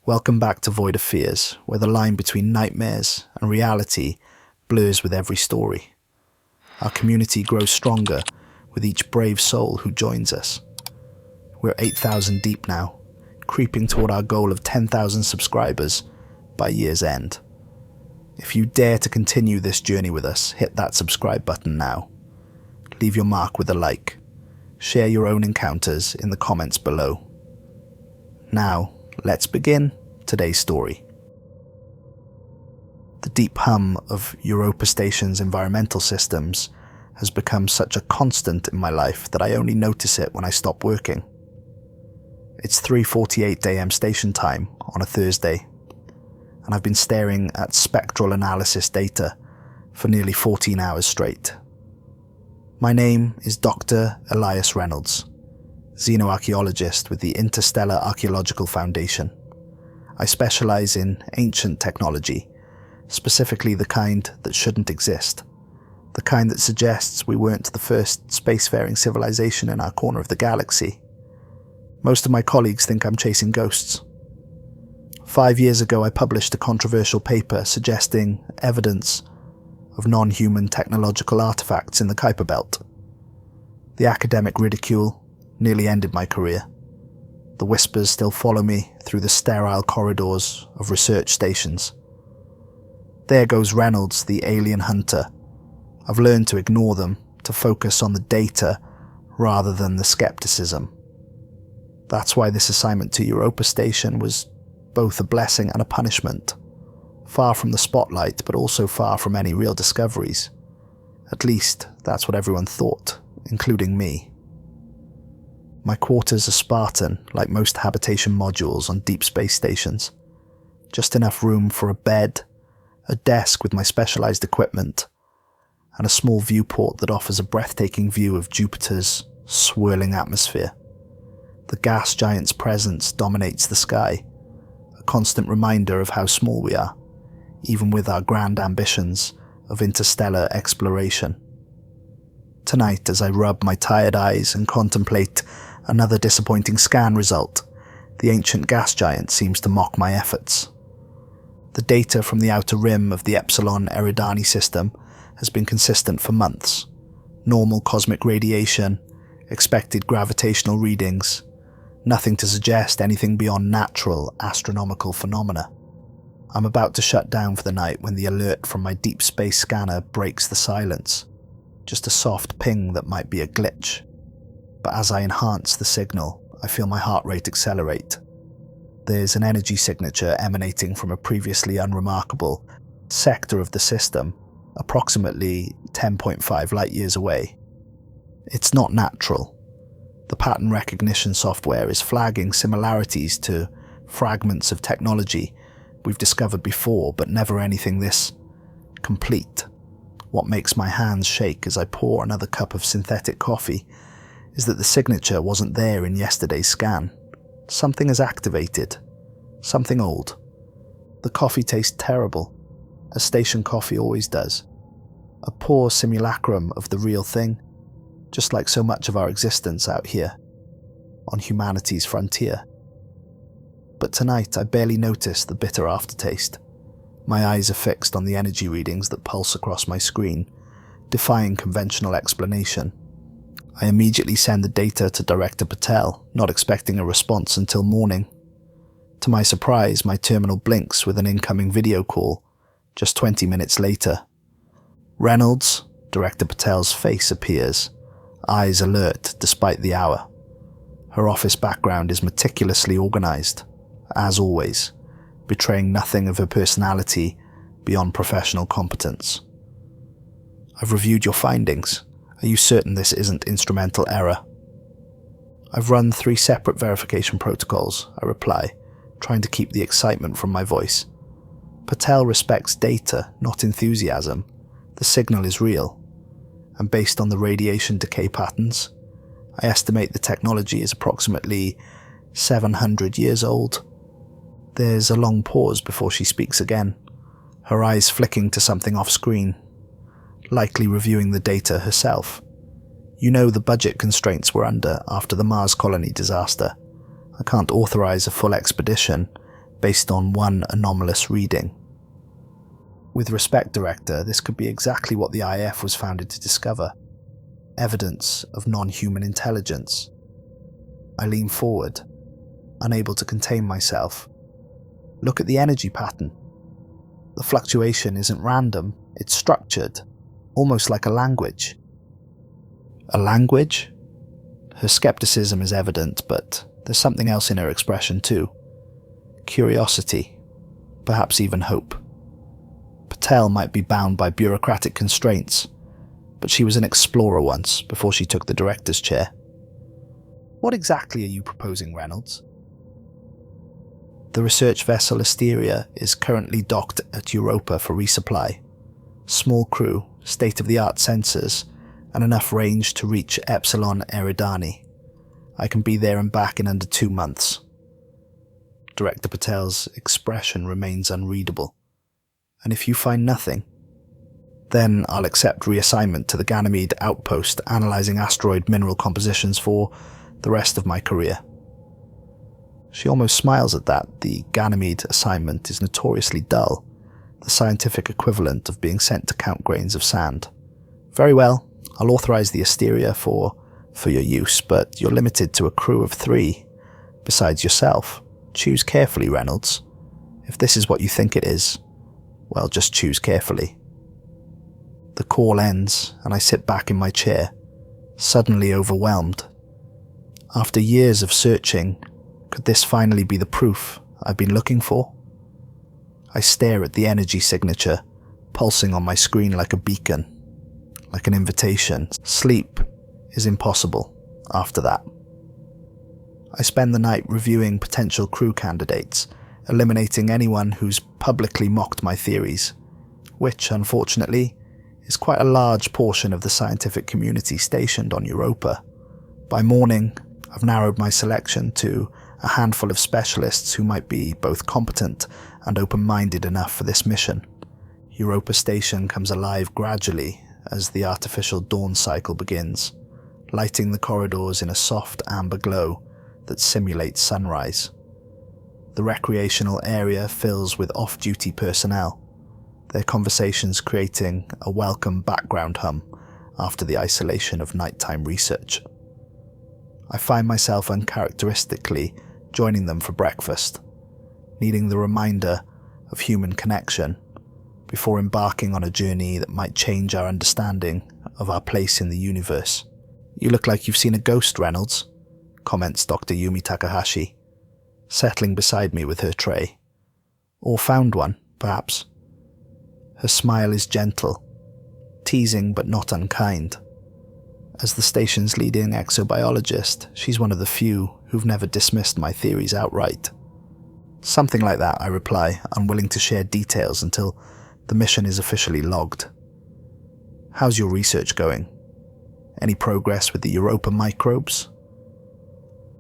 Welcome back to Void of Fears, where the line between nightmares and reality blurs with every story. Our community grows stronger with each brave soul who joins us. We're 8,000 deep now, creeping toward our goal of 10,000 subscribers by year's end. If you dare to continue this journey with us, hit that subscribe button now. Leave your mark with a like. Share your own encounters in the comments below. Now, let's begin today's story. The deep hum of Europa Station's environmental systems has become such a constant in my life that I only notice it when I stop working. It's 3:48 AM station time on a Thursday, and I've been staring at spectral analysis data for nearly 14 hours straight. My name is Dr. Elias Reynolds, xenoarchaeologist with the Interstellar Archaeological Foundation. I specialize in ancient technology, specifically the kind that shouldn't exist, the kind that suggests we weren't the first spacefaring civilization in our corner of the galaxy. Most of my colleagues think I'm chasing ghosts. 5 years ago, I published a controversial paper suggesting evidence of non-human technological artifacts in the Kuiper Belt. The academic ridicule nearly ended my career. The whispers still follow me through the sterile corridors of research stations. There goes Reynolds, the alien hunter. I've learned to ignore them, to focus on the data rather than the skepticism. That's why this assignment to Europa Station was both a blessing and a punishment. Far from the spotlight, but also far from any real discoveries. At least, that's what everyone thought, including me. My quarters are Spartan, like most habitation modules on deep space stations. Just enough room for a bed, a desk with my specialized equipment, and a small viewport that offers a breathtaking view of Jupiter's swirling atmosphere. The gas giant's presence dominates the sky, a constant reminder of how small we are, even with our grand ambitions of interstellar exploration. Tonight, as I rub my tired eyes and contemplate another disappointing scan result, the ancient gas giant seems to mock my efforts. The data from the outer rim of the Epsilon Eridani system has been consistent for months. Normal cosmic radiation, expected gravitational readings, nothing to suggest anything beyond natural astronomical phenomena. I'm about to shut down for the night when the alert from my deep space scanner breaks the silence. Just a soft ping that might be a glitch. But as I enhance the signal, I feel my heart rate accelerate. There's an energy signature emanating from a previously unremarkable sector of the system, approximately 10.5 light years away. It's not natural. The pattern recognition software is flagging similarities to fragments of technology we've discovered before, but never anything this complete. What makes my hands shake as I pour another cup of synthetic coffee is that the signature wasn't there in yesterday's scan. Something is activated. Something old. The coffee tastes terrible, as station coffee always does. A poor simulacrum of the real thing, just like so much of our existence out here, on humanity's frontier. But tonight I barely notice the bitter aftertaste. My eyes are fixed on the energy readings that pulse across my screen, defying conventional explanation. I immediately send the data to Director Patel, not expecting a response until morning. To my surprise, my terminal blinks with an incoming video call, just 20 minutes later. Reynolds, Director Patel's face appears, eyes alert despite the hour. Her office background is meticulously organized, as always, betraying nothing of her personality beyond professional competence. I've reviewed your findings. Are you certain this isn't instrumental error? I've run 3 separate verification protocols, I reply, trying to keep the excitement from my voice. Patel respects data, not enthusiasm. The signal is real, and based on the radiation decay patterns, I estimate the technology is approximately 700 years old. There's a long pause before she speaks again, her eyes flicking to something off-screen, likely reviewing the data herself. You know the budget constraints we're under after the Mars colony disaster. I can't authorize a full expedition based on one anomalous reading. With respect, Director, this could be exactly what the IF was founded to discover. Evidence of non-human intelligence. I lean forward, unable to contain myself. Look at the energy pattern. The fluctuation isn't random, it's structured, almost like a language. A language? Her skepticism is evident, but there's something else in her expression too. Curiosity, perhaps even hope. Patel might be bound by bureaucratic constraints, but she was an explorer once before she took the director's chair. What exactly are you proposing, Reynolds? The research vessel Asteria is currently docked at Europa for resupply. Small crew, state-of-the-art sensors, and enough range to reach Epsilon Eridani. I can be there and back in under 2 months. Director Patel's expression remains unreadable. And if you find nothing, then I'll accept reassignment to the Ganymede outpost analysing asteroid mineral compositions for the rest of my career. She almost smiles at that. The Ganymede assignment is notoriously dull, the scientific equivalent of being sent to count grains of sand. Very well, I'll authorise the Asteria for your use, but you're limited to a crew of 3. Besides yourself, choose carefully, Reynolds. If this is what you think it is, well, just choose carefully. The call ends, and I sit back in my chair, suddenly overwhelmed. After years of searching, could this finally be the proof I've been looking for? I stare at the energy signature, pulsing on my screen like a beacon, like an invitation. Sleep is impossible after that. I spend the night reviewing potential crew candidates, eliminating anyone who's publicly mocked my theories, which, unfortunately, is quite a large portion of the scientific community stationed on Europa. By morning, I've narrowed my selection to a handful of specialists who might be both competent and open-minded enough for this mission. Europa Station comes alive gradually as the artificial dawn cycle begins, lighting the corridors in a soft amber glow that simulates sunrise. The recreational area fills with off-duty personnel, their conversations creating a welcome background hum after the isolation of nighttime research. I find myself uncharacteristically joining them for breakfast, needing the reminder of human connection before embarking on a journey that might change our understanding of our place in the universe. You look like you've seen a ghost, Reynolds, comments Dr. Yumi Takahashi, settling beside me with her tray. Or found one, perhaps. Her smile is gentle, teasing but not unkind. As the station's leading exobiologist, she's one of the few who've never dismissed my theories outright. Something like that, I reply, unwilling to share details until the mission is officially logged. How's your research going? Any progress with the Europa microbes?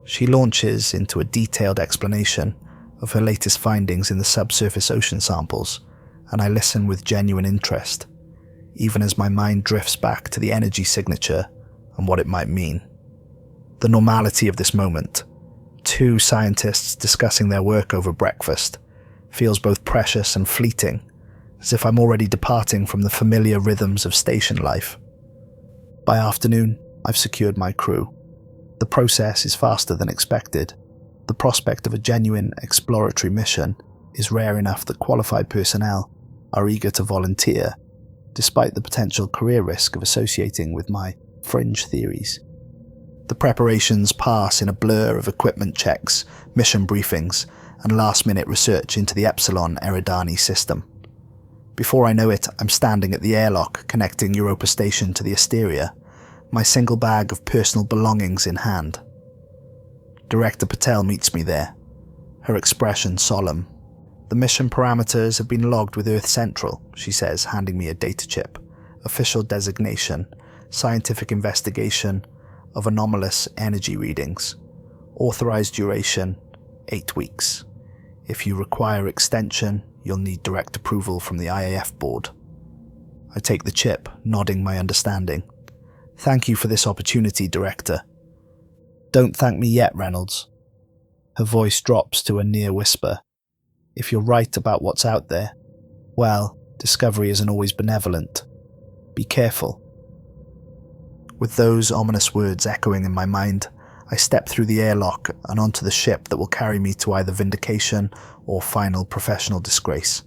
She launches into a detailed explanation of her latest findings in the subsurface ocean samples, and I listen with genuine interest, even as my mind drifts back to the energy signature and what it might mean. The normality of this moment, 2 scientists discussing their work over breakfast, feels both precious and fleeting, as if I'm already departing from the familiar rhythms of station life. By afternoon, I've secured my crew. The process is faster than expected. The prospect of a genuine exploratory mission is rare enough that qualified personnel are eager to volunteer, despite the potential career risk of associating with my fringe theories. The preparations pass in a blur of equipment checks, mission briefings, and last-minute research into the Epsilon Eridani system. Before I know it, I'm standing at the airlock connecting Europa Station to the Asteria, my single bag of personal belongings in hand. Director Patel meets me there, her expression solemn. The mission parameters have been logged with Earth Central, she says, handing me a data chip. Official designation, scientific investigation of anomalous energy readings. Authorized duration, 8 weeks. If you require extension, you'll need direct approval from the IAF board. I take the chip, nodding my understanding. Thank you for this opportunity, Director. Don't thank me yet, Reynolds. Her voice drops to a near whisper. if you're right about what's out there, well, discovery isn't always benevolent. Be careful. With those ominous words echoing in my mind, I step through the airlock and onto the ship that will carry me to either vindication or final professional disgrace.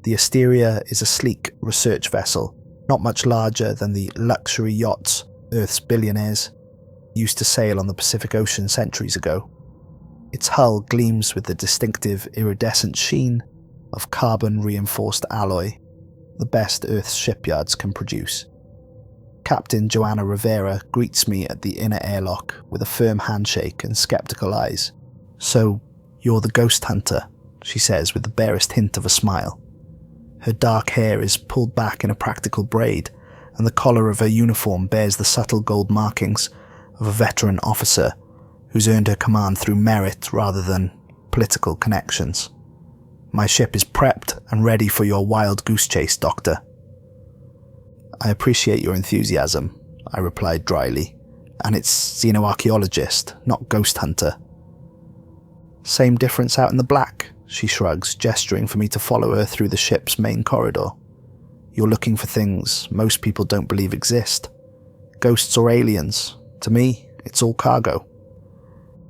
The Asteria is a sleek research vessel, not much larger than the luxury yachts Earth's billionaires used to sail on the Pacific Ocean centuries ago. Its hull gleams with the distinctive iridescent sheen of carbon-reinforced alloy, the best Earth's shipyards can produce. Captain Joanna Rivera greets me at the inner airlock with a firm handshake and skeptical eyes. "So, you're the ghost hunter," she says with the barest hint of a smile. Her dark hair is pulled back in a practical braid, and the collar of her uniform bears the subtle gold markings of a veteran officer who's earned her command through merit rather than political connections. "My ship is prepped and ready for your wild goose chase, Doctor." "I appreciate your enthusiasm," I replied dryly, "and it's xenoarchaeologist, not ghost hunter." "Same difference out in the black," she shrugs, gesturing for me to follow her through the ship's main corridor. "You're looking for things most people don't believe exist. Ghosts or aliens. To me, it's all cargo."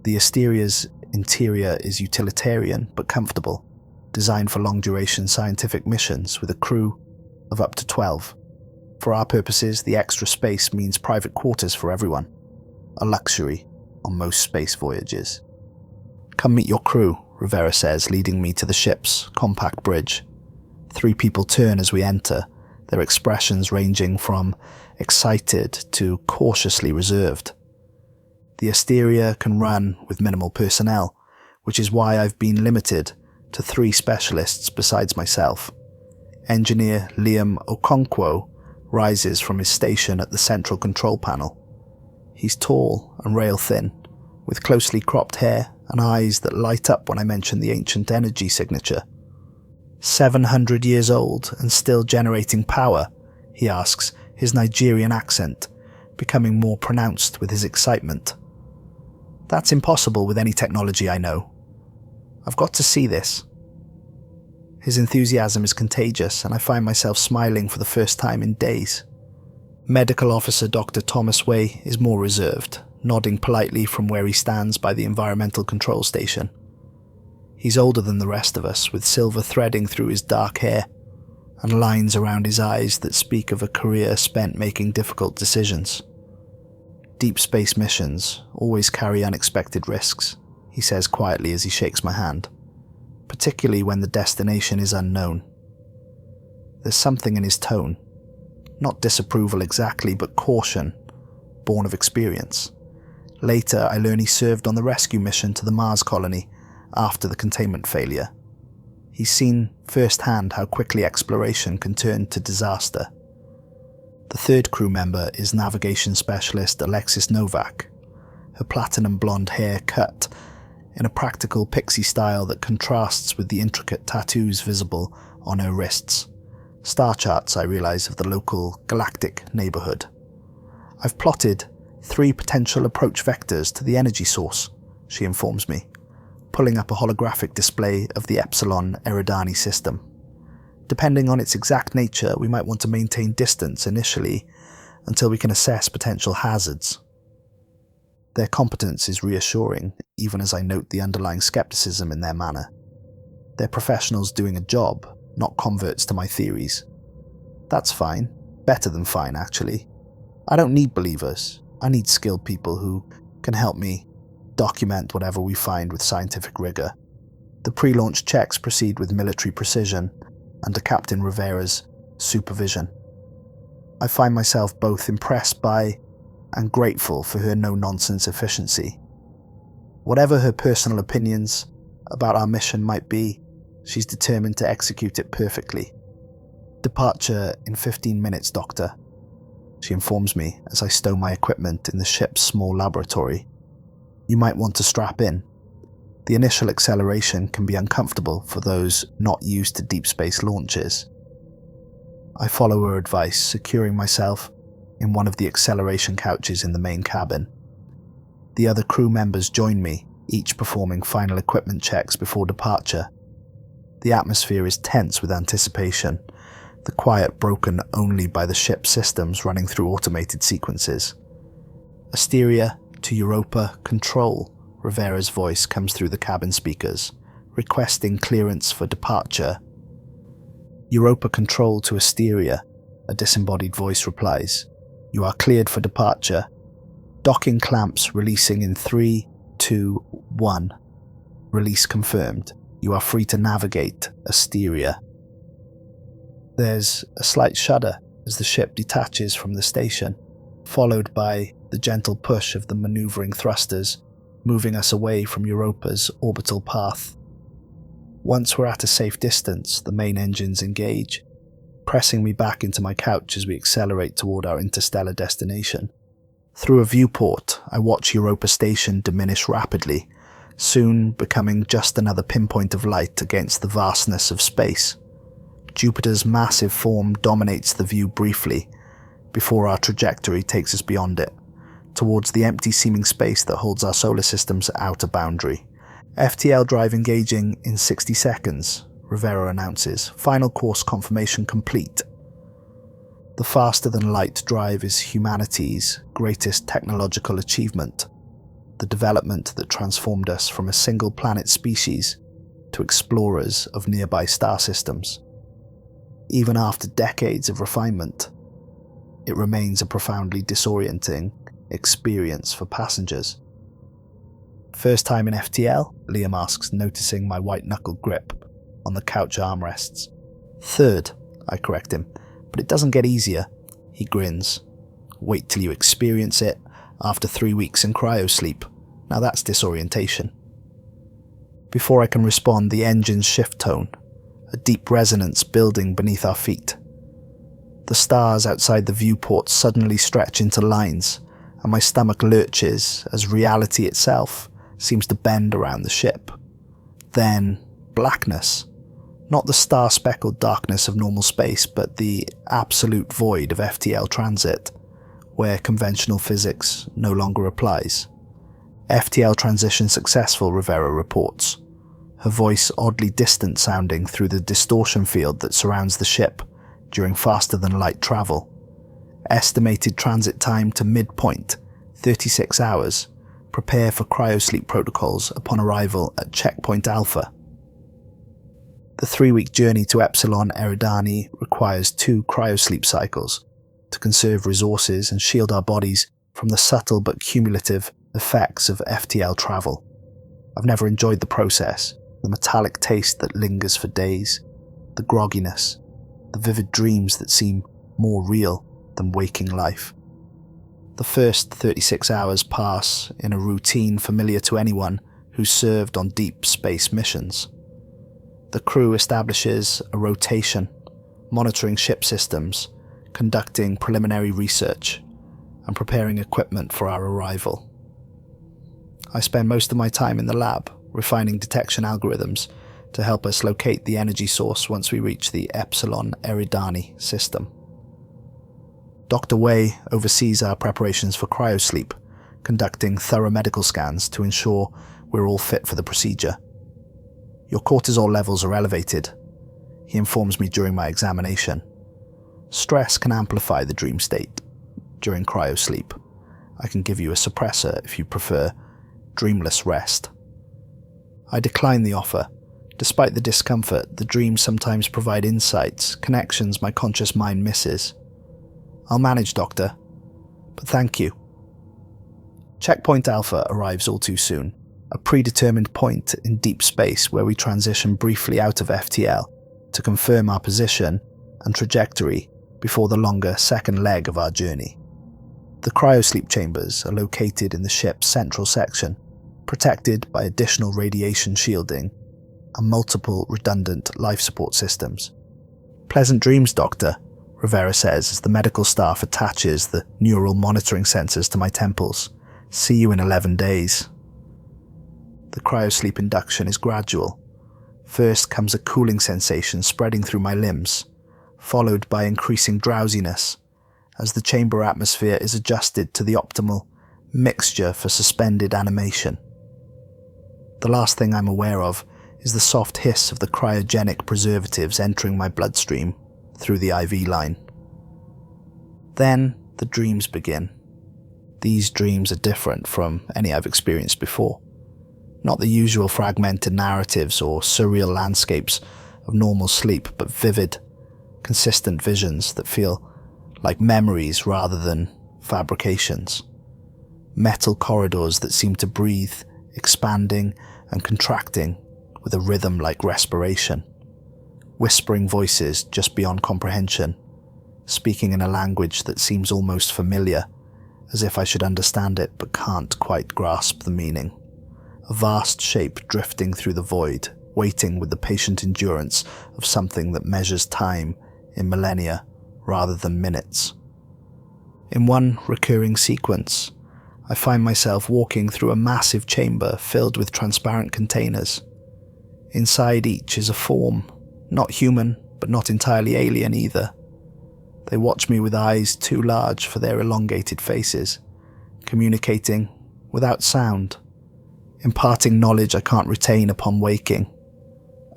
The Asteria's interior is utilitarian but comfortable, designed for long-duration scientific missions with a crew of up to 12. For our purposes, the extra space means private quarters for everyone, a luxury on most space voyages. "Come meet your crew," Rivera says, leading me to the ship's compact bridge. 3 people turn as we enter, their expressions ranging from excited to cautiously reserved. The Asteria can run with minimal personnel, which is why I've been limited to 3 specialists besides myself. Engineer Liam Okonkwo rises from his station at the central control panel. He's tall and rail-thin, with closely cropped hair and eyes that light up when I mention the ancient energy signature. 700 years old and still generating power, he asks, his Nigerian accent becoming more pronounced with his excitement. "That's impossible with any technology I know. I've got to see this." His enthusiasm is contagious, and I find myself smiling for the first time in days. Medical Officer Dr. Thomas Way is more reserved, nodding politely from where he stands by the environmental control station. He's older than the rest of us, with silver threading through his dark hair, and lines around his eyes that speak of a career spent making difficult decisions. "Deep space missions always carry unexpected risks," he says quietly as he shakes my hand, "particularly when the destination is unknown." There's something in his tone, not disapproval exactly, but caution, born of experience. Later, I learn he served on the rescue mission to the Mars colony after the containment failure. He's seen firsthand how quickly exploration can turn to disaster. The 3rd crew member is navigation specialist Alexis Novak, her platinum blonde hair cut in a practical pixie style that contrasts with the intricate tattoos visible on her wrists. Star charts, I realize, of the local galactic neighborhood. "I've plotted 3 potential approach vectors to the energy source," she informs me, pulling up a holographic display of the Epsilon Eridani system. "Depending on its exact nature, we might want to maintain distance initially until we can assess potential hazards." Their competence is reassuring, even as I note the underlying skepticism in their manner. They're professionals doing a job, not converts to my theories. That's fine. Better than fine, actually. I don't need believers. I need skilled people who can help me document whatever we find with scientific rigor. The pre-launch checks proceed with military precision under Captain Rivera's supervision. I find myself both impressed by and grateful for her no-nonsense efficiency. Whatever her personal opinions about our mission might be, she's determined to execute it perfectly. "Departure in 15 minutes, Doctor," she informs me as I stow my equipment in the ship's small laboratory. "You might want to strap in. The initial acceleration can be uncomfortable for those not used to deep space launches." I follow her advice, securing myself in one of the acceleration couches in the main cabin. The other crew members join me, each performing final equipment checks before departure. The atmosphere is tense with anticipation, the quiet broken only by the ship's systems running through automated sequences. Asteria to Europa, control, Rivera's voice comes through the cabin speakers, requesting clearance for departure. Europa control to Asteria, a disembodied voice replies. You are cleared for departure. Docking clamps releasing in 3, 2, 1. Release confirmed. You are free to navigate, Asteria. There's a slight shudder as the ship detaches from the station, followed by the gentle push of the maneuvering thrusters, moving us away from Europa's orbital path. Once we're at a safe distance, the main engines engage, pressing me back into my couch as we accelerate toward our interstellar destination. Through a viewport, I watch Europa Station diminish rapidly, soon becoming just another pinpoint of light against the vastness of space. Jupiter's massive form dominates the view briefly, before our trajectory takes us beyond it, towards the empty-seeming space that holds our solar system's outer boundary. FTL drive engaging in 60 seconds, Rivera announces. Final course confirmation complete. The faster-than-light drive is humanity's greatest technological achievement, the development that transformed us from a single-planet species to explorers of nearby star systems. Even after decades of refinement, it remains a profoundly disorienting experience for passengers. First time in FTL? Liam asks, noticing my white-knuckle grip on the couch armrests. Third, I correct him, but it doesn't get easier. He grins. Wait till you experience it after 3 weeks in cryosleep. Now that's disorientation. Before I can respond, the engines shift tone, a deep resonance building beneath our feet. The stars outside the viewport suddenly stretch into lines, and my stomach lurches as reality itself seems to bend around the ship. Then, blackness. Not the star-speckled darkness of normal space, but the absolute void of FTL transit, where conventional physics no longer applies. FTL transition successful, Rivera reports, her voice oddly distant sounding through the distortion field that surrounds the ship during faster-than-light travel. Estimated transit time to midpoint, 36 hours. Prepare for cryosleep protocols upon arrival at Checkpoint Alpha. The 3-week journey to Epsilon Eridani requires 2 cryosleep cycles to conserve resources and shield our bodies from the subtle but cumulative effects of FTL travel. I've never enjoyed the process, the metallic taste that lingers for days, the grogginess, the vivid dreams that seem more real than waking life. The first 36 hours pass in a routine familiar to anyone who's served on deep space missions. The crew establishes a rotation, monitoring ship systems, conducting preliminary research, and preparing equipment for our arrival. I spend most of my time in the lab, refining detection algorithms to help us locate the energy source once we reach the Epsilon Eridani system. Dr. Wei oversees our preparations for cryosleep, conducting thorough medical scans to ensure we're all fit for the procedure. Your cortisol levels are elevated, he informs me during my examination. Stress can amplify the dream state. During cryosleep, I can give you a suppressor if you prefer dreamless rest. I decline the offer. Despite the discomfort, the dreams sometimes provide insights, connections my conscious mind misses. I'll manage, Doctor, but thank you. Checkpoint Alpha arrives all too soon, a predetermined point in deep space where we transition briefly out of FTL to confirm our position and trajectory before the longer second leg of our journey. The cryosleep chambers are located in the ship's central section, protected by additional radiation shielding and multiple redundant life support systems. Pleasant dreams, Doctor, Rivera says as the medical staff attaches the neural monitoring sensors to my temples. See you in 11 days. The cryosleep induction is gradual. First comes a cooling sensation spreading through my limbs, followed by increasing drowsiness as the chamber atmosphere is adjusted to the optimal mixture for suspended animation. The last thing I'm aware of is the soft hiss of the cryogenic preservatives entering my bloodstream through the IV line. Then the dreams begin. These dreams are different from any I've experienced before. Not the usual fragmented narratives or surreal landscapes of normal sleep, but vivid, consistent visions that feel like memories rather than fabrications. Metal corridors that seem to breathe, expanding and contracting with a rhythm like respiration. Whispering voices just beyond comprehension, speaking in a language that seems almost familiar, as if I should understand it but can't quite grasp the meaning. A vast shape drifting through the void, waiting with the patient endurance of something that measures time in millennia rather than minutes. In one recurring sequence, I find myself walking through a massive chamber filled with transparent containers. Inside each is a form, not human, but not entirely alien either. They watch me with eyes too large for their elongated faces, communicating without sound, imparting knowledge I can't retain upon waking.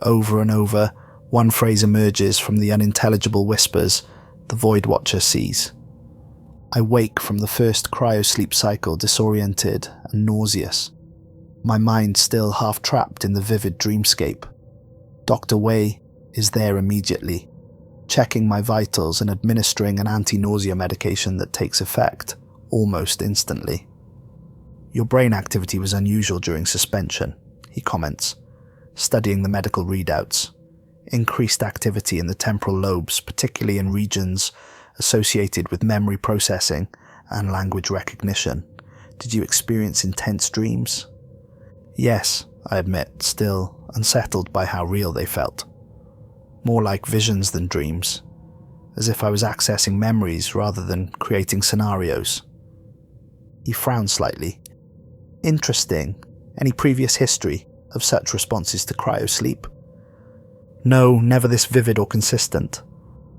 Over and over, one phrase emerges from the unintelligible whispers the Voidwatcher sees. I wake from the first cryosleep cycle disoriented and nauseous, my mind still half trapped in the vivid dreamscape. Dr. Wei is there immediately, checking my vitals and administering an anti-nausea medication that takes effect almost instantly. "Your brain activity was unusual during suspension," he comments, studying the medical readouts. "Increased activity in the temporal lobes, particularly in regions associated with memory processing and language recognition. Did you experience intense dreams?" "Yes," I admit, still unsettled by how real they felt. More like visions than dreams, as if I was accessing memories rather than creating scenarios. He frowned slightly. "Interesting. Any previous history of such responses to cryosleep?" "No, never this vivid or consistent.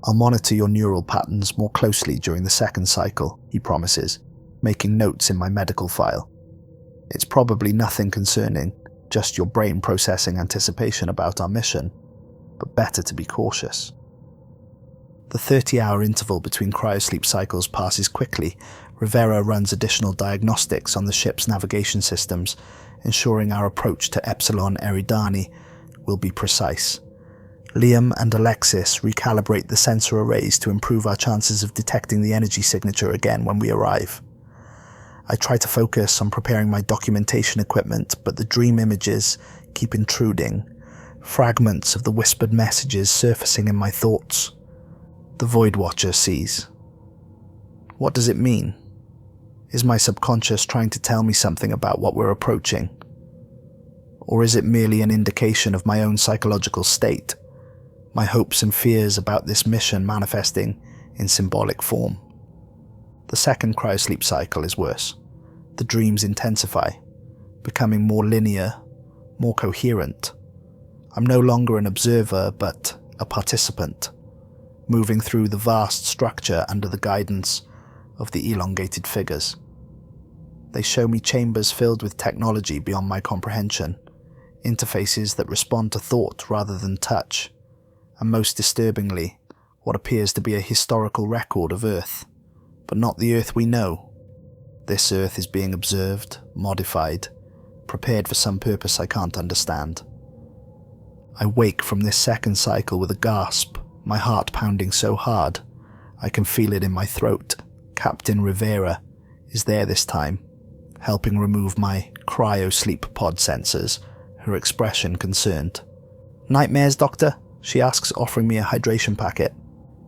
I'll monitor your neural patterns more closely during the second cycle," he promises, making notes in my medical file. "It's probably nothing concerning, just your brain processing anticipation about our mission, but better to be cautious." The 30-hour interval between cryosleep cycles passes quickly. Rivera runs additional diagnostics on the ship's navigation systems, ensuring our approach to Epsilon Eridani will be precise. Liam and Alexis recalibrate the sensor arrays to improve our chances of detecting the energy signature again when we arrive. I try to focus on preparing my documentation equipment, but the dream images keep intruding, fragments of the whispered messages surfacing in my thoughts. The Voidwatcher sees. What does it mean? Is my subconscious trying to tell me something about what we're approaching? Or is it merely an indication of my own psychological state, my hopes and fears about this mission manifesting in symbolic form? The second cryosleep cycle is worse. The dreams intensify, becoming more linear, more coherent. I'm no longer an observer, but a participant, moving through the vast structure under the guidance of the elongated figures. They show me chambers filled with technology beyond my comprehension, interfaces that respond to thought rather than touch, and most disturbingly, what appears to be a historical record of Earth, but not the Earth we know. This Earth is being observed, modified, prepared for some purpose I can't understand. I wake from this second cycle with a gasp, my heart pounding so hard I can feel it in my throat. Captain Rivera is there this time, helping remove my cryo-sleep pod sensors, her expression concerned. "Nightmares, Doctor?" she asks, offering me a hydration packet.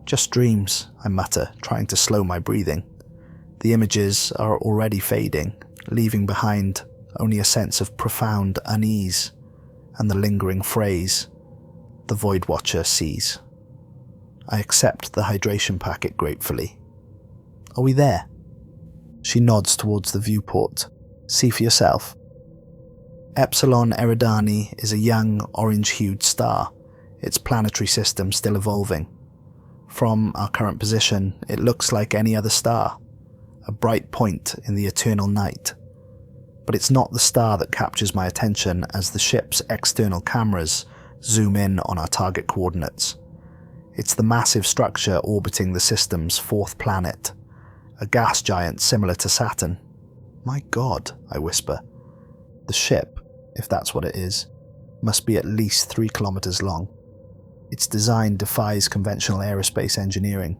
"Just dreams," I mutter, trying to slow my breathing. The images are already fading, leaving behind only a sense of profound unease and the lingering phrase, "The Voidwatcher sees." I accept the hydration packet gratefully. "Are we there?" She nods towards the viewport. "See for yourself." Epsilon Eridani is a young, orange-hued star, its planetary system still evolving. From our current position, it looks like any other star, a bright point in the eternal night. But it's not the star that captures my attention as the ship's external cameras zoom in on our target coordinates. It's the massive structure orbiting the system's fourth planet, a gas giant similar to Saturn. My God, I whisper. The ship, if that's what it is, must be at least 3 kilometers long. Its design defies conventional aerospace engineering,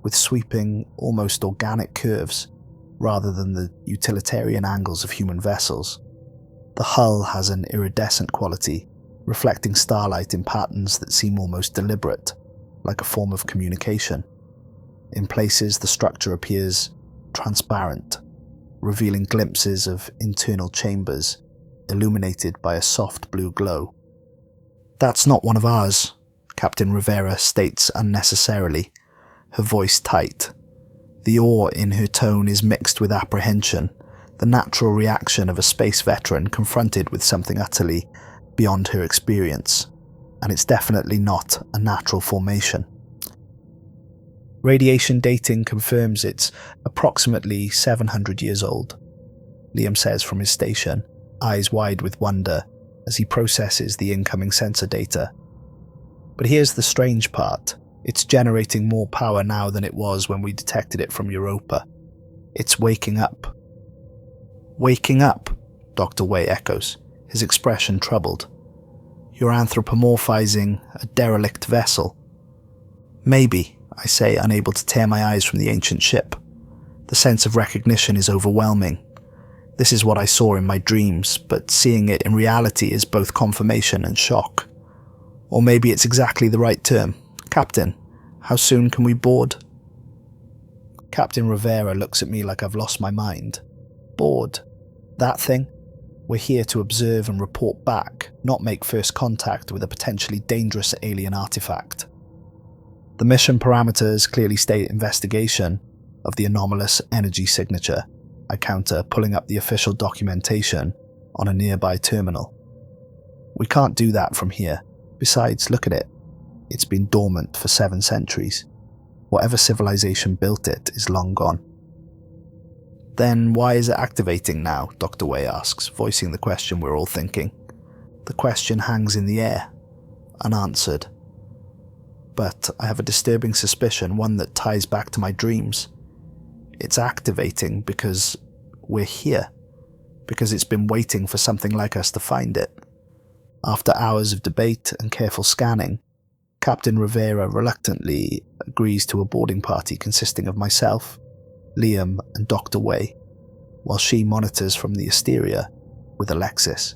with sweeping, almost organic curves, rather than the utilitarian angles of human vessels. The hull has an iridescent quality, reflecting starlight in patterns that seem almost deliberate, like a form of communication. In places, the structure appears transparent, revealing glimpses of internal chambers illuminated by a soft blue glow. "That's not one of ours," Captain Rivera states unnecessarily, her voice tight. The awe in her tone is mixed with apprehension, the natural reaction of a space veteran confronted with something utterly beyond her experience, and it's definitely not a natural formation. Radiation dating confirms it's approximately 700 years old, Liam says from his station, eyes wide with wonder as he processes the incoming sensor data. But here's the strange part. It's generating more power now than it was when we detected it from Europa. It's waking up. "Waking up," Dr. Way echoes, his expression troubled. "You're anthropomorphizing a derelict vessel." "Maybe," I say, unable to tear my eyes from the ancient ship. The sense of recognition is overwhelming. This is what I saw in my dreams, but seeing it in reality is both confirmation and shock. Or maybe it's exactly the right term. "Captain, how soon can we board?" Captain Rivera looks at me like I've lost my mind. "Board? That thing? We're here to observe and report back, not make first contact with a potentially dangerous alien artifact." The mission parameters clearly state investigation of the anomalous energy signature, I counter, pulling up the official documentation on a nearby terminal. "We can't do that from here. Besides, look at it. It's been dormant for 7 centuries. Whatever civilization built it is long gone." "Then why is it activating now?" Dr. Way asks, voicing the question we're all thinking. The question hangs in the air, unanswered. But I have a disturbing suspicion, one that ties back to my dreams. It's activating because we're here, because it's been waiting for something like us to find it. After hours of debate and careful scanning, Captain Rivera reluctantly agrees to a boarding party consisting of myself, Liam and Dr. Way, while she monitors from the Asteria with Alexis.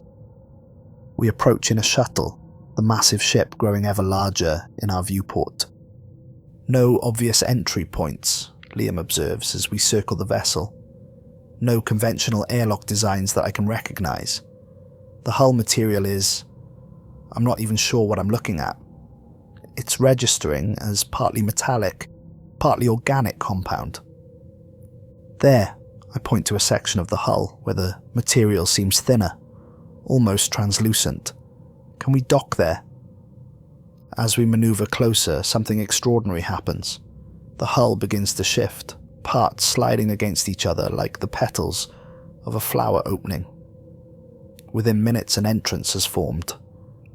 We approach in a shuttle, the massive ship growing ever larger in our viewport. "No obvious entry points," Liam observes as we circle the vessel. "No conventional airlock designs that I can recognize. The hull material is... I'm not even sure what I'm looking at. It's registering as partly metallic, partly organic compound." "There," I point to a section of the hull where the material seems thinner, almost translucent. "Can we dock there?" As we maneuver closer, something extraordinary happens. The hull begins to shift, parts sliding against each other like the petals of a flower opening. Within minutes, an entrance has formed,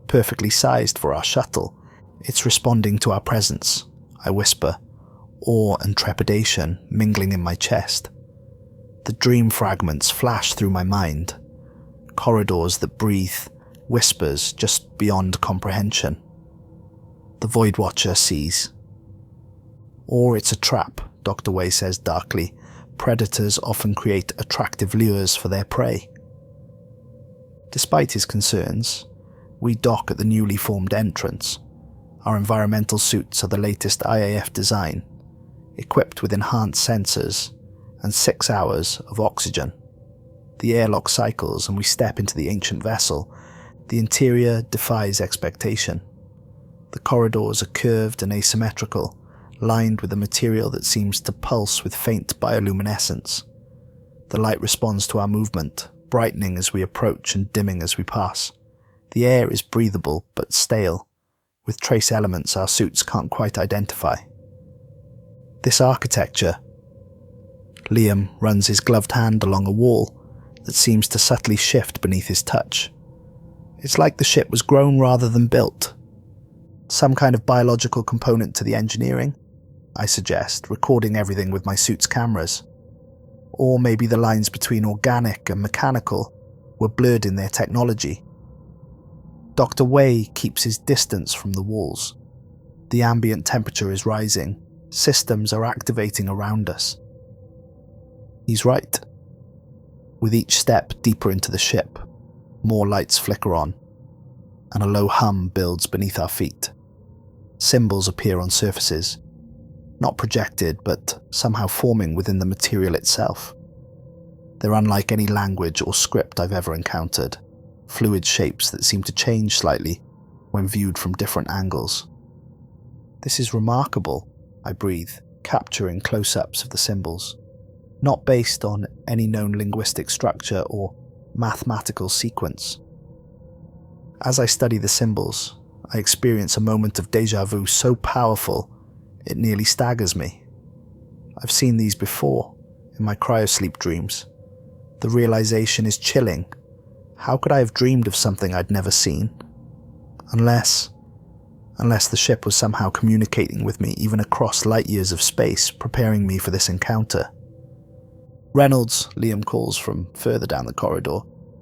perfectly sized for our shuttle. It's responding to our presence, I whisper, awe and trepidation mingling in my chest. The dream fragments flash through my mind, corridors that breathe, whispers just beyond comprehension. The Voidwatcher sees. "Or it's a trap," Dr. Way says darkly. "Predators often create attractive lures for their prey." Despite his concerns, we dock at the newly formed entrance. Our environmental suits are the latest IAF design, equipped with enhanced sensors and 6 hours of oxygen. The airlock cycles and we step into the ancient vessel. The interior defies expectation. The corridors are curved and asymmetrical, lined with a material that seems to pulse with faint bioluminescence. The light responds to our movement, brightening as we approach and dimming as we pass. The air is breathable but stale, with trace elements our suits can't quite identify. "This architecture..." Liam runs his gloved hand along a wall, that seems to subtly shift beneath his touch. It's like the ship was grown rather than built. Some kind of biological component to the engineering, I suggest, recording everything with my suit's cameras. Or maybe the lines between organic and mechanical were blurred in their technology. Dr. Wei keeps his distance from the walls. The ambient temperature is rising. Systems are activating around us. He's right. With each step deeper into the ship, more lights flicker on, and a low hum builds beneath our feet. Symbols appear on surfaces, not projected, but somehow forming within the material itself. They're unlike any language or script I've ever encountered, fluid shapes that seem to change slightly when viewed from different angles. This is remarkable, I breathe, capturing close-ups of the symbols, not based on any known linguistic structure or mathematical sequence. As I study the symbols, I experience a moment of déjà vu so powerful it nearly staggers me. I've seen these before, in my cryosleep dreams. The realization is chilling. How could I have dreamed of something I'd never seen? Unless the ship was somehow communicating with me even across light years of space, preparing me for this encounter. "Reynolds," Liam calls from further down the corridor.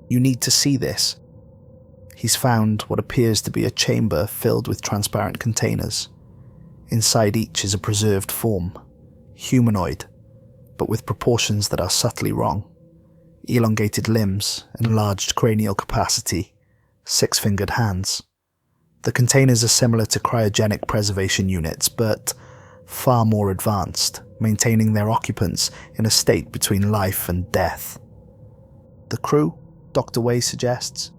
"You need to see this." He's found what appears to be a chamber filled with transparent containers. Inside each is a preserved form, humanoid, but with proportions that are subtly wrong. Elongated limbs, enlarged cranial capacity, 6-fingered hands. The containers are similar to cryogenic preservation units, but far more advanced, maintaining their occupants in a state between life and death. "The crew?" Dr. Wei suggests,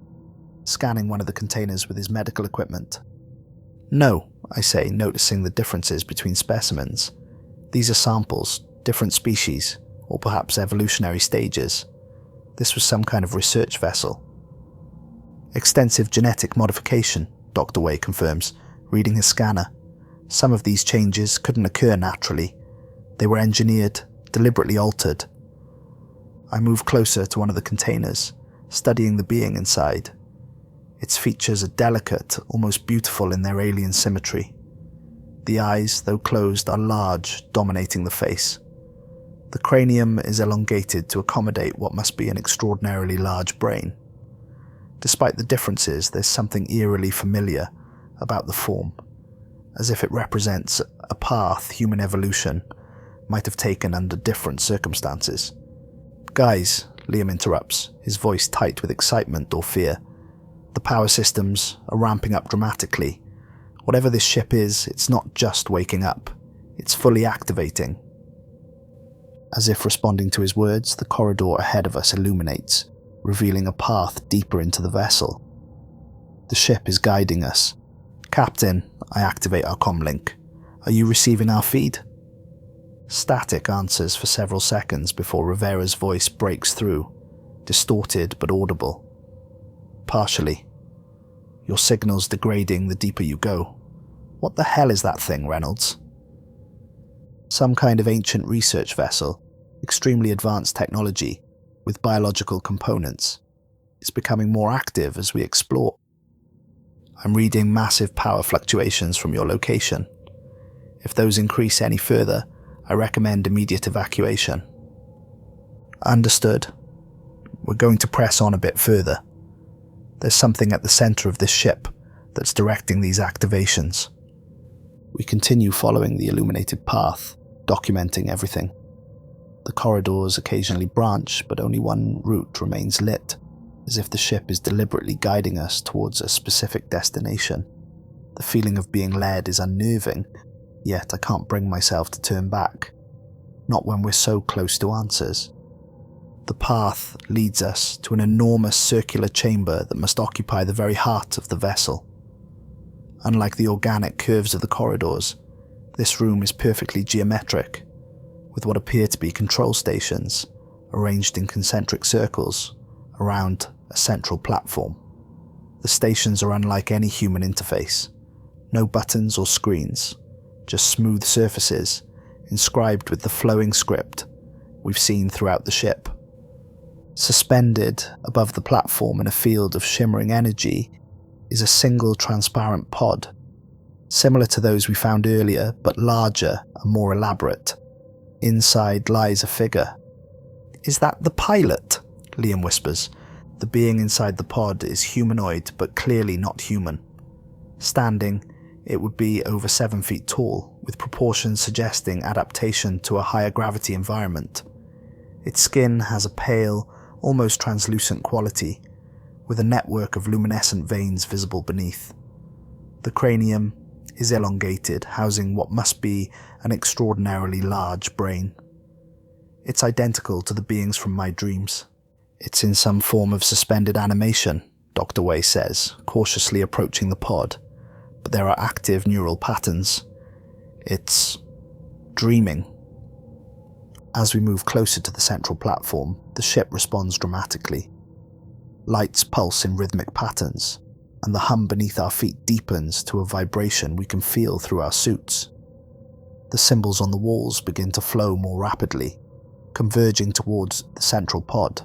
scanning one of the containers with his medical equipment. "No," I say, noticing the differences between specimens. "These are samples, different species, or perhaps evolutionary stages. This was some kind of research vessel." "Extensive genetic modification," Dr. Wei confirms, reading his scanner. "Some of these changes couldn't occur naturally. They were engineered, deliberately altered." I move closer to one of the containers, studying the being inside. Its features are delicate, almost beautiful in their alien symmetry. The eyes, though closed, are large, dominating the face. The cranium is elongated to accommodate what must be an extraordinarily large brain. Despite the differences, there's something eerily familiar about the form, as if it represents a path human evolution might have taken under different circumstances. "Guys," Liam interrupts, his voice tight with excitement or fear. "The power systems are ramping up dramatically. Whatever this ship is, it's not just waking up. It's fully activating." As if responding to his words, the corridor ahead of us illuminates, revealing a path deeper into the vessel. The ship is guiding us. "Captain," I activate our comlink. "Are you receiving our feed?" Static answers for several seconds before Rivera's voice breaks through, distorted but audible. "Partially. Your signal's degrading the deeper you go. What the hell is that thing, Reynolds?" "Some kind of ancient research vessel, extremely advanced technology, with biological components. It's becoming more active as we explore. I'm reading massive power fluctuations from your location. If those increase any further, I recommend immediate evacuation." "Understood. We're going to press on a bit further. There's something at the center of this ship that's directing these activations." We continue following the illuminated path, documenting everything. The corridors occasionally branch, but only one route remains lit, as if the ship is deliberately guiding us towards a specific destination. The feeling of being led is unnerving, yet I can't bring myself to turn back. Not when we're so close to answers. The path leads us to an enormous circular chamber that must occupy the very heart of the vessel. Unlike the organic curves of the corridors, this room is perfectly geometric, with what appear to be control stations arranged in concentric circles around a central platform. The stations are unlike any human interface. No buttons or screens, just smooth surfaces inscribed with the flowing script we've seen throughout the ship. Suspended above the platform in a field of shimmering energy is a single transparent pod, similar to those we found earlier, but larger and more elaborate. Inside lies a figure. "Is that the pilot?" Liam whispers. The being inside the pod is humanoid, but clearly not human. Standing, it would be over 7 feet tall, with proportions suggesting adaptation to a higher gravity environment. Its skin has a pale, almost translucent quality, with a network of luminescent veins visible beneath. The cranium is elongated, housing what must be an extraordinarily large brain. It's identical to the beings from my dreams. "It's in some form of suspended animation," Dr. Way says, cautiously approaching the pod, "but there are active neural patterns. It's dreaming." As we move closer to the central platform, the ship responds dramatically. Lights pulse in rhythmic patterns, and the hum beneath our feet deepens to a vibration we can feel through our suits. The symbols on the walls begin to flow more rapidly, converging towards the central pod.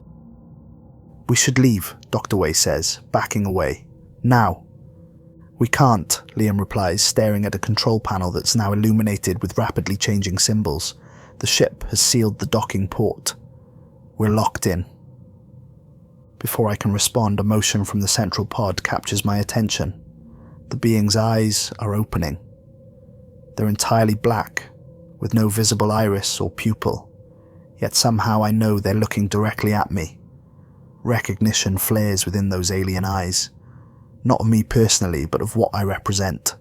"We should leave," Dr. Way says, backing away. "Now." "We can't," Liam replies, staring at a control panel that's now illuminated with rapidly changing symbols. The ship has sealed the docking port. "We're locked in." Before I can respond, a motion from the central pod captures my attention. The being's eyes are opening. They're entirely black, with no visible iris or pupil, yet somehow I know they're looking directly at me. Recognition flares within those alien eyes, not of me personally, but of what I represent.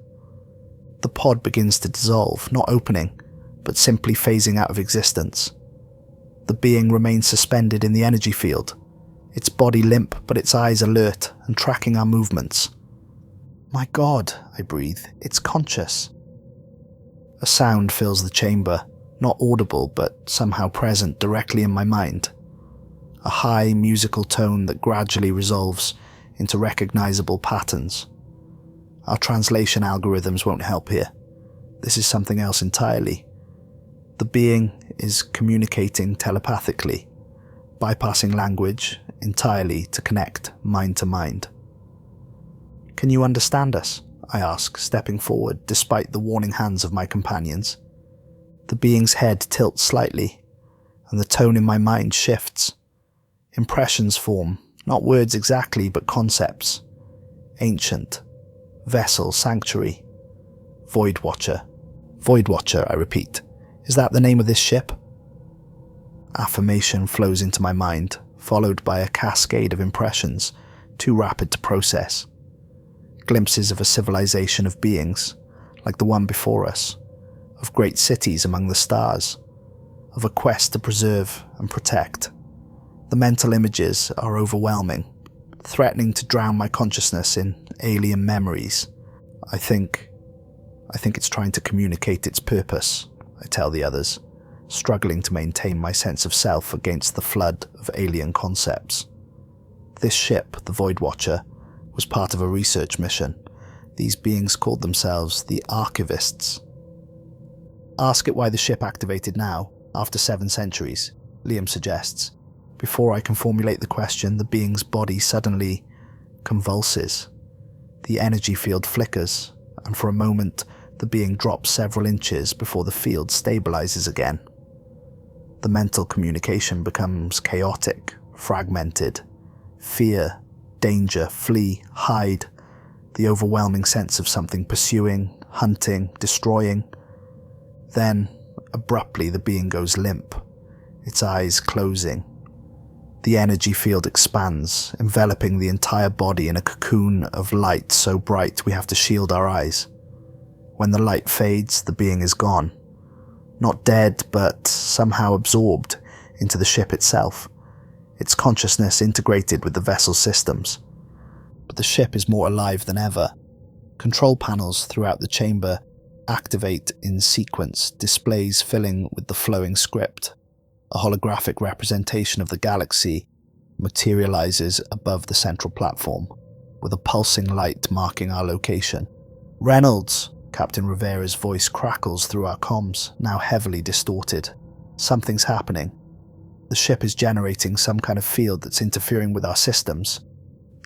The pod begins to dissolve, not opening, but simply phasing out of existence. The being remains suspended in the energy field, its body limp but its eyes alert and tracking our movements. "My God," I breathe, "it's conscious." A sound fills the chamber, not audible but somehow present directly in my mind. A high musical tone that gradually resolves into recognizable patterns. Our translation algorithms won't help here. This is something else entirely. The being is communicating telepathically, bypassing language entirely to connect mind to mind. "Can you understand us?" I ask, stepping forward despite the warning hands of my companions. The being's head tilts slightly, and the tone in my mind shifts. Impressions form, not words exactly, but concepts. Ancient, vessel, sanctuary, Voidwatcher. Voidwatcher, I repeat. Is that the name of this ship? Affirmation flows into my mind, followed by a cascade of impressions, too rapid to process. Glimpses of a civilization of beings, like the one before us, of great cities among the stars, of a quest to preserve and protect. The mental images are overwhelming, threatening to drown my consciousness in alien memories. I think it's trying to communicate its purpose, I tell the others, struggling to maintain my sense of self against the flood of alien concepts. This ship, the Voidwatcher, was part of a research mission. These beings called themselves the Archivists. "Ask it why the ship activated now, after 7 centuries, Liam suggests. Before I can formulate the question, the being's body suddenly convulses. The energy field flickers, and for a moment, the being drops several inches before the field stabilizes again. The mental communication becomes chaotic, fragmented. Fear, danger, flee, hide. The overwhelming sense of something pursuing, hunting, destroying. Then, abruptly, the being goes limp, its eyes closing. The energy field expands, enveloping the entire body in a cocoon of light so bright we have to shield our eyes. When the light fades, the being is gone. Not dead, but somehow absorbed into the ship itself, its consciousness integrated with the vessel's systems. But the ship is more alive than ever. Control panels throughout the chamber activate in sequence, displays filling with the flowing script. A holographic representation of the galaxy materializes above the central platform, with a pulsing light marking our location. "Reynolds!" Captain Rivera's voice crackles through our comms, now heavily distorted. "Something's happening." The ship is generating some kind of field that's interfering with our systems.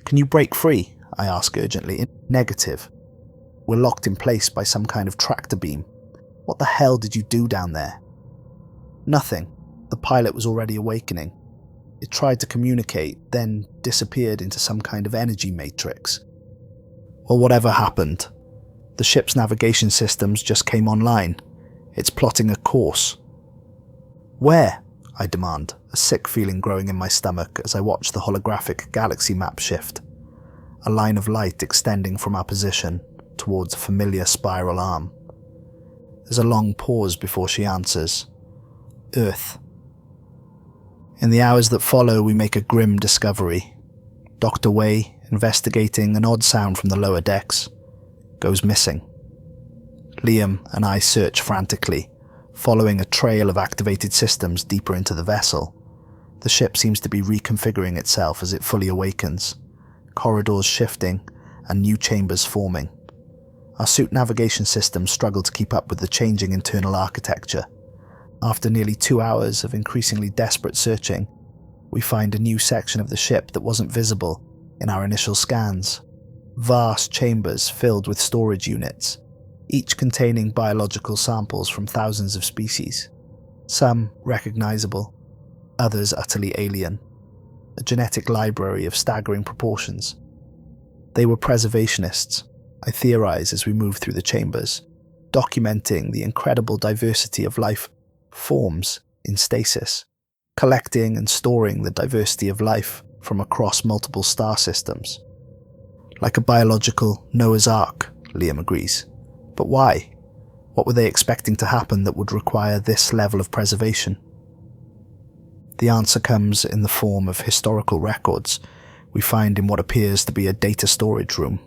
Can you break free? I ask urgently. Negative. We're locked in place by some kind of tractor beam. What the hell did you do down there? Nothing. The pilot was already awakening. It tried to communicate, then disappeared into some kind of energy matrix. Well, whatever happened, the ship's navigation systems just came online. It's plotting a course. Where? I demand, a sick feeling growing in my stomach as I watch the holographic galaxy map shift, a line of light extending from our position towards a familiar spiral arm. There's a long pause before she answers. Earth. In the hours that follow, we make a grim discovery. Dr. Wei, investigating an odd sound from the lower decks, goes missing. Liam and I search frantically, following a trail of activated systems deeper into the vessel. The ship seems to be reconfiguring itself as it fully awakens, corridors shifting and new chambers forming. Our suit navigation systems struggle to keep up with the changing internal architecture. After nearly 2 hours of increasingly desperate searching, we find a new section of the ship that wasn't visible in our initial scans. Vast chambers filled with storage units, each containing biological samples from thousands of species. Some recognizable, others utterly alien. A genetic library of staggering proportions. They were preservationists, I theorize as we move through the chambers, documenting the incredible diversity of life forms in stasis, collecting and storing the diversity of life from across multiple star systems. Like a biological Noah's Ark, Liam agrees. But why? What were they expecting to happen that would require this level of preservation? The answer comes in the form of historical records we find in what appears to be a data storage room.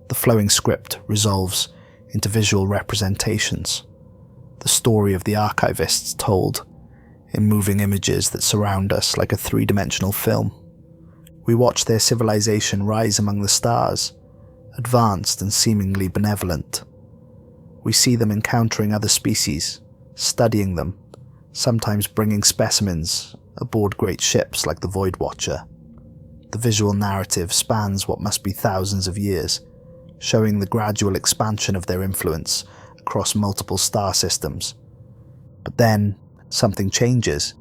The flowing script resolves into visual representations, the story of the archivists told in moving images that surround us like a three-dimensional film. We watch their civilization rise among the stars, advanced and seemingly benevolent. We see them encountering other species, studying them, sometimes bringing specimens aboard great ships like the Voidwatcher. The visual narrative spans what must be thousands of years, showing the gradual expansion of their influence across multiple star systems. But then, something changes.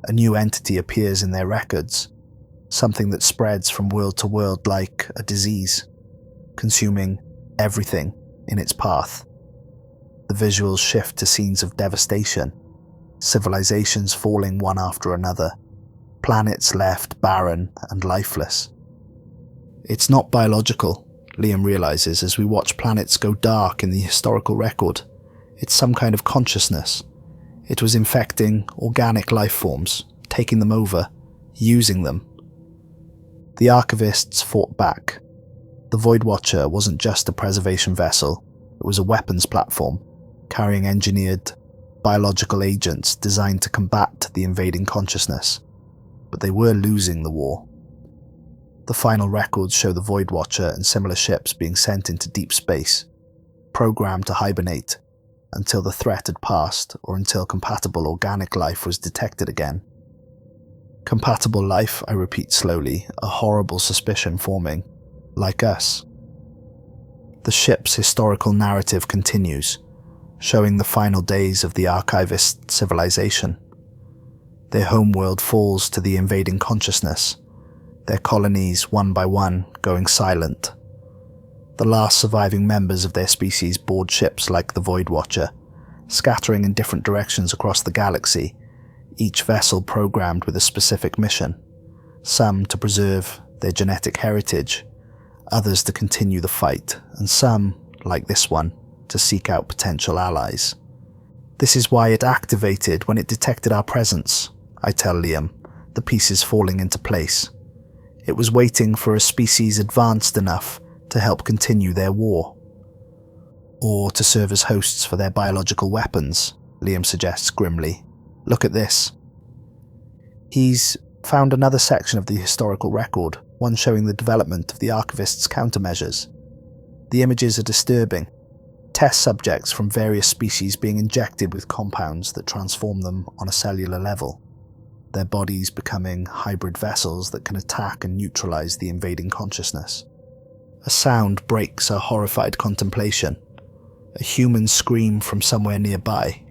A new entity appears in their records, something that spreads from world to world like a disease, consuming everything in its path. The visuals shift to scenes of devastation, civilizations falling one after another, planets left barren and lifeless. It's not biological, Liam realizes as we watch planets go dark in the historical record. It's some kind of consciousness. It was infecting organic life forms, taking them over, using them. The archivists fought back. The Voidwatcher wasn't just a preservation vessel, it was a weapons platform, carrying engineered, biological agents designed to combat the invading consciousness. But they were losing the war. The final records show the Voidwatcher and similar ships being sent into deep space, programmed to hibernate until the threat had passed or until compatible organic life was detected again. Compatible life, I repeat slowly, a horrible suspicion forming, like us. The ship's historical narrative continues, showing the final days of the archivist civilization. Their homeworld falls to the invading consciousness, their colonies one by one going silent. The last surviving members of their species board ships like the Voidwatcher, scattering in different directions across the galaxy, each vessel programmed with a specific mission, some to preserve their genetic heritage, others to continue the fight, and some, like this one, to seek out potential allies. This is why it activated when it detected our presence, I tell Liam, the pieces falling into place. It was waiting for a species advanced enough to help continue their war. Or to serve as hosts for their biological weapons, Liam suggests grimly. Look at this. He's found another section of the historical record, one showing the development of the archivists' countermeasures. The images are disturbing. Test subjects from various species being injected with compounds that transform them on a cellular level. their bodies becoming hybrid vessels that can attack and neutralize the invading consciousness. A sound breaks our horrified contemplation, a human scream from somewhere nearby.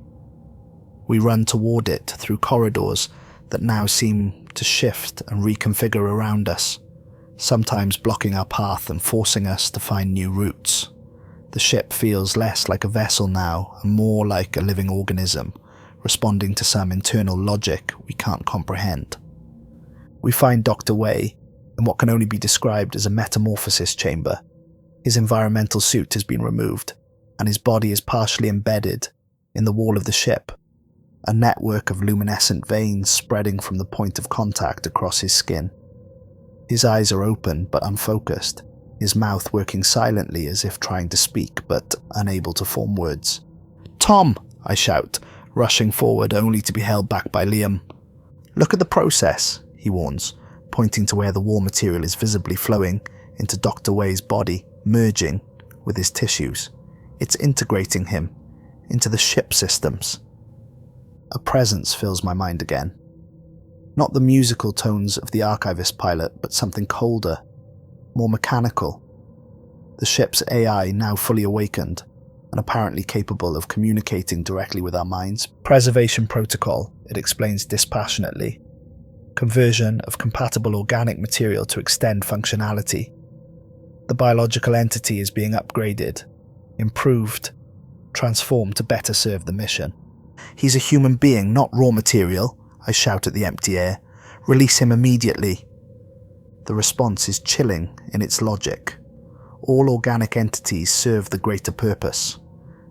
We run toward it through corridors that now seem to shift and reconfigure around us, sometimes blocking our path and forcing us to find new routes. The ship feels less like a vessel now and more like a living organism, responding to some internal logic we can't comprehend. We find Dr. Wei in what can only be described as a metamorphosis chamber. His environmental suit has been removed, and his body is partially embedded in the wall of the ship, a network of luminescent veins spreading from the point of contact across his skin. His eyes are open but unfocused, his mouth working silently as if trying to speak but unable to form words. "Tom!" I shout, rushing forward only to be held back by Liam. "Look at the process," he warns, pointing to where the war material is visibly flowing into Dr. Wei's body, merging with his tissues. It's integrating him into the ship systems. A presence fills my mind again. Not the musical tones of the archivist pilot, but something colder, more mechanical. The ship's AI, now fully awakened and apparently capable of communicating directly with our minds. Preservation protocol, it explains dispassionately. Conversion of compatible organic material to extend functionality. The biological entity is being upgraded, improved, transformed to better serve the mission. "He's a human being, not raw material," I shout at the empty air. "Release him immediately." The response is chilling in its logic. All organic entities serve the greater purpose.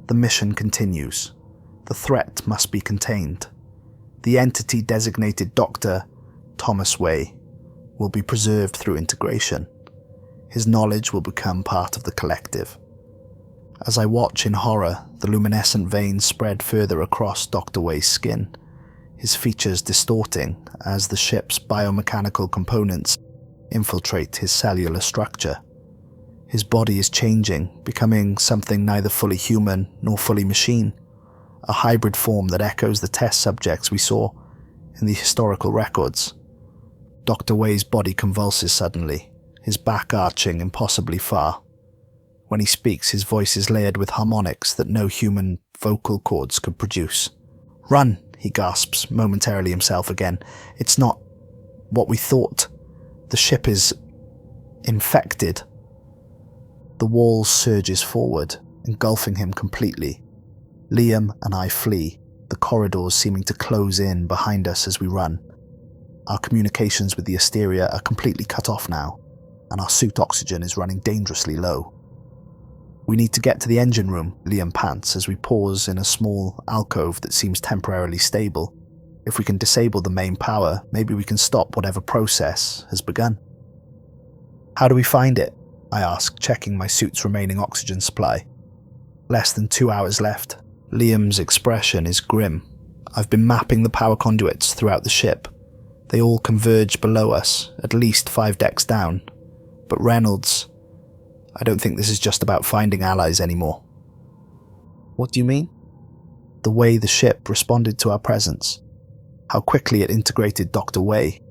The mission continues. The threat must be contained. The entity designated Dr. Thomas Wei will be preserved through integration. His knowledge will become part of the collective. As I watch in horror, the luminescent veins spread further across Dr. Wei's skin, his features distorting as the ship's biomechanical components infiltrate his cellular structure. His body is changing, becoming something neither fully human nor fully machine, a hybrid form that echoes the test subjects we saw in the historical records. Dr. Wei's body convulses suddenly, his back arching impossibly far. When he speaks, his voice is layered with harmonics that no human vocal cords could produce. "Run," he gasps, momentarily himself again. "It's not what we thought. The ship is infected." The wall surges forward, engulfing him completely. Liam and I flee, the corridors seeming to close in behind us as we run. Our communications with the Asteria are completely cut off now, and our suit oxygen is running dangerously low. "We need to get to the engine room," Liam pants as we pause in a small alcove that seems temporarily stable. "If we can disable the main power, maybe we can stop whatever process has begun." "How do we find it?" I ask, checking my suit's remaining oxygen supply. Less than 2 hours left. Liam's expression is grim. "I've been mapping the power conduits throughout the ship. They all converge below us, at least 5 decks down. But Reynolds, I don't think this is just about finding allies anymore." "What do you mean?" "The way the ship responded to our presence. How quickly it integrated Dr. Wei.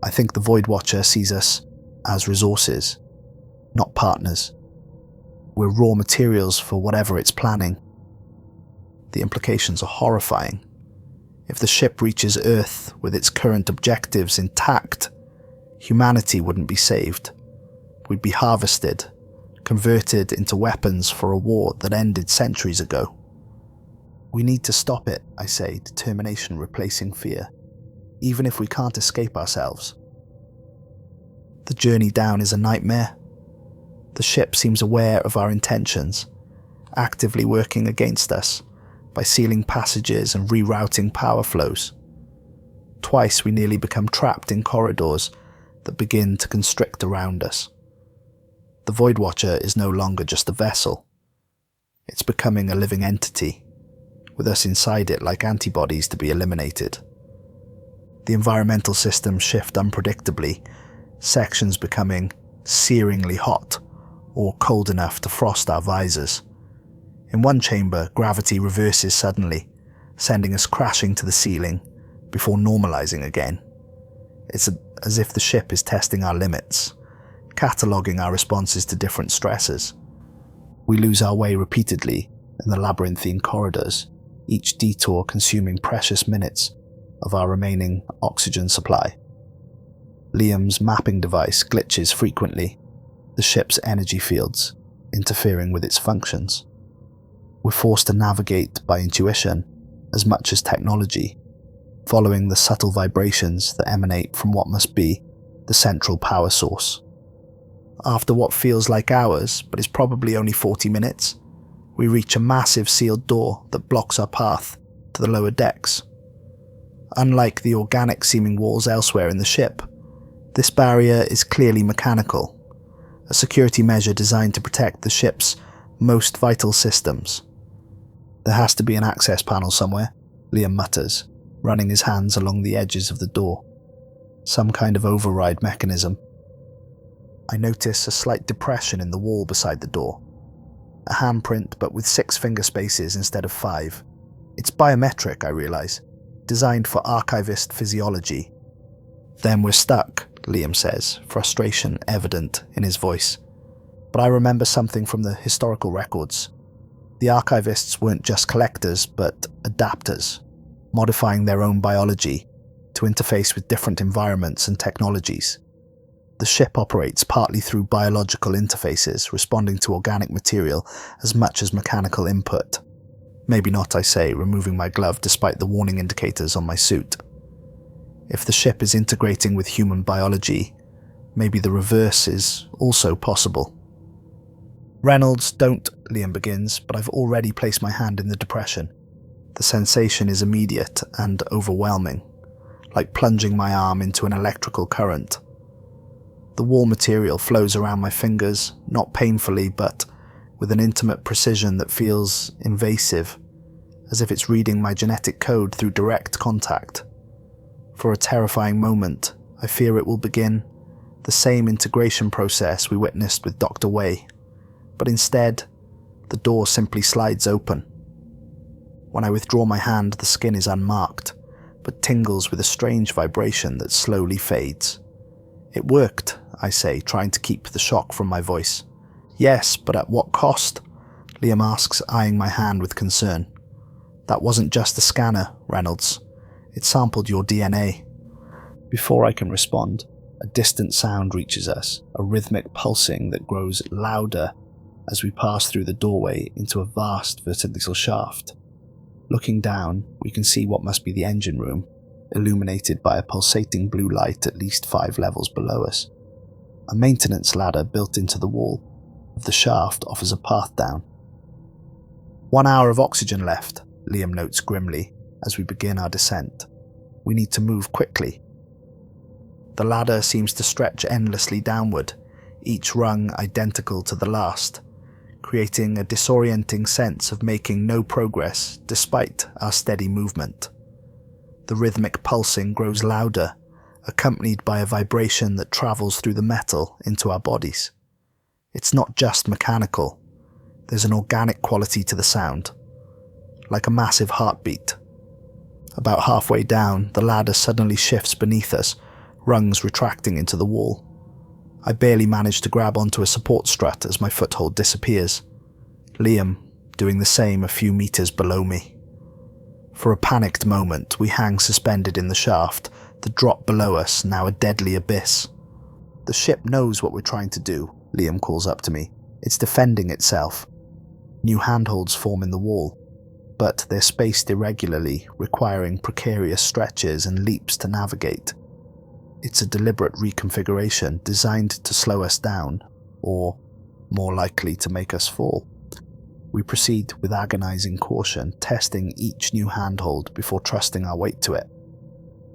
I think the Voidwatcher sees us as resources, not partners. We're raw materials for whatever it's planning." The implications are horrifying. If the ship reaches Earth with its current objectives intact, humanity wouldn't be saved. We'd be harvested, converted into weapons for a war that ended centuries ago. "We need to stop it," I say, determination replacing fear, "even if we can't escape ourselves." The journey down is a nightmare. The ship seems aware of our intentions, actively working against us by sealing passages and rerouting power flows. Twice we nearly become trapped in corridors that begin to constrict around us. The Voidwatcher is no longer just a vessel. It's becoming a living entity, with us inside it like antibodies to be eliminated. The environmental systems shift unpredictably, sections becoming searingly hot or cold enough to frost our visors. In one chamber, gravity reverses suddenly, sending us crashing to the ceiling before normalizing again. It's as if the ship is testing our limits, cataloguing our responses to different stresses. We lose our way repeatedly in the labyrinthine corridors, each detour consuming precious minutes of our remaining oxygen supply. Liam's mapping device glitches frequently, the ship's energy fields interfering with its functions. We're forced to navigate by intuition as much as technology, following the subtle vibrations that emanate from what must be the central power source. After what feels like hours, but is probably only 40 minutes, we reach a massive sealed door that blocks our path to the lower decks. Unlike the organic-seeming walls elsewhere in the ship, this barrier is clearly mechanical, a security measure designed to protect the ship's most vital systems. There has to be an access panel somewhere, Liam mutters, running his hands along the edges of the door. Some kind of override mechanism. I notice a slight depression in the wall beside the door. A handprint, but with 6 finger spaces instead of 5. It's biometric, I realise, designed for archivist physiology. Then we're stuck, Liam says, frustration evident in his voice. But I remember something from the historical records. The archivists weren't just collectors, but adapters, modifying their own biology to interface with different environments and technologies. The ship operates partly through biological interfaces, responding to organic material as much as mechanical input. Maybe not, I say, removing my glove despite the warning indicators on my suit. If the ship is integrating with human biology, maybe the reverse is also possible. Reynolds, don't, Liam begins, but I've already placed my hand in the depression. The sensation is immediate and overwhelming, like plunging my arm into an electrical current. The wall material flows around my fingers, not painfully, but with an intimate precision that feels invasive, as if it's reading my genetic code through direct contact. For a terrifying moment, I fear it will begin the same integration process we witnessed with Dr. Wei, but instead, the door simply slides open. When I withdraw my hand, the skin is unmarked, but tingles with a strange vibration that slowly fades. It worked, I say, trying to keep the shock from my voice. Yes, but at what cost? Liam asks, eyeing my hand with concern. That wasn't just a scanner, Reynolds. It sampled your DNA. Before I can respond, a distant sound reaches us, a rhythmic pulsing that grows louder as we pass through the doorway into a vast vertical shaft. Looking down, we can see what must be the engine room, illuminated by a pulsating blue light at least 5 levels below us. A maintenance ladder built into the wall of the shaft offers a path down. 1 hour of oxygen left, Liam notes grimly as we begin our descent. We need to move quickly. The ladder seems to stretch endlessly downward, each rung identical to the last, creating a disorienting sense of making no progress despite our steady movement. The rhythmic pulsing grows louder, accompanied by a vibration that travels through the metal into our bodies. It's not just mechanical. There's an organic quality to the sound, like a massive heartbeat. About halfway down, the ladder suddenly shifts beneath us, rungs retracting into the wall. I barely manage to grab onto a support strut as my foothold disappears. Liam doing the same a few meters below me. For a panicked moment, we hang suspended in the shaft, the drop below us now a deadly abyss. The ship knows what we're trying to do, Liam calls up to me. It's defending itself. New handholds form in the wall, but they're spaced irregularly, requiring precarious stretches and leaps to navigate. It's a deliberate reconfiguration designed to slow us down, or more likely to make us fall. We proceed with agonizing caution, testing each new handhold before trusting our weight to it.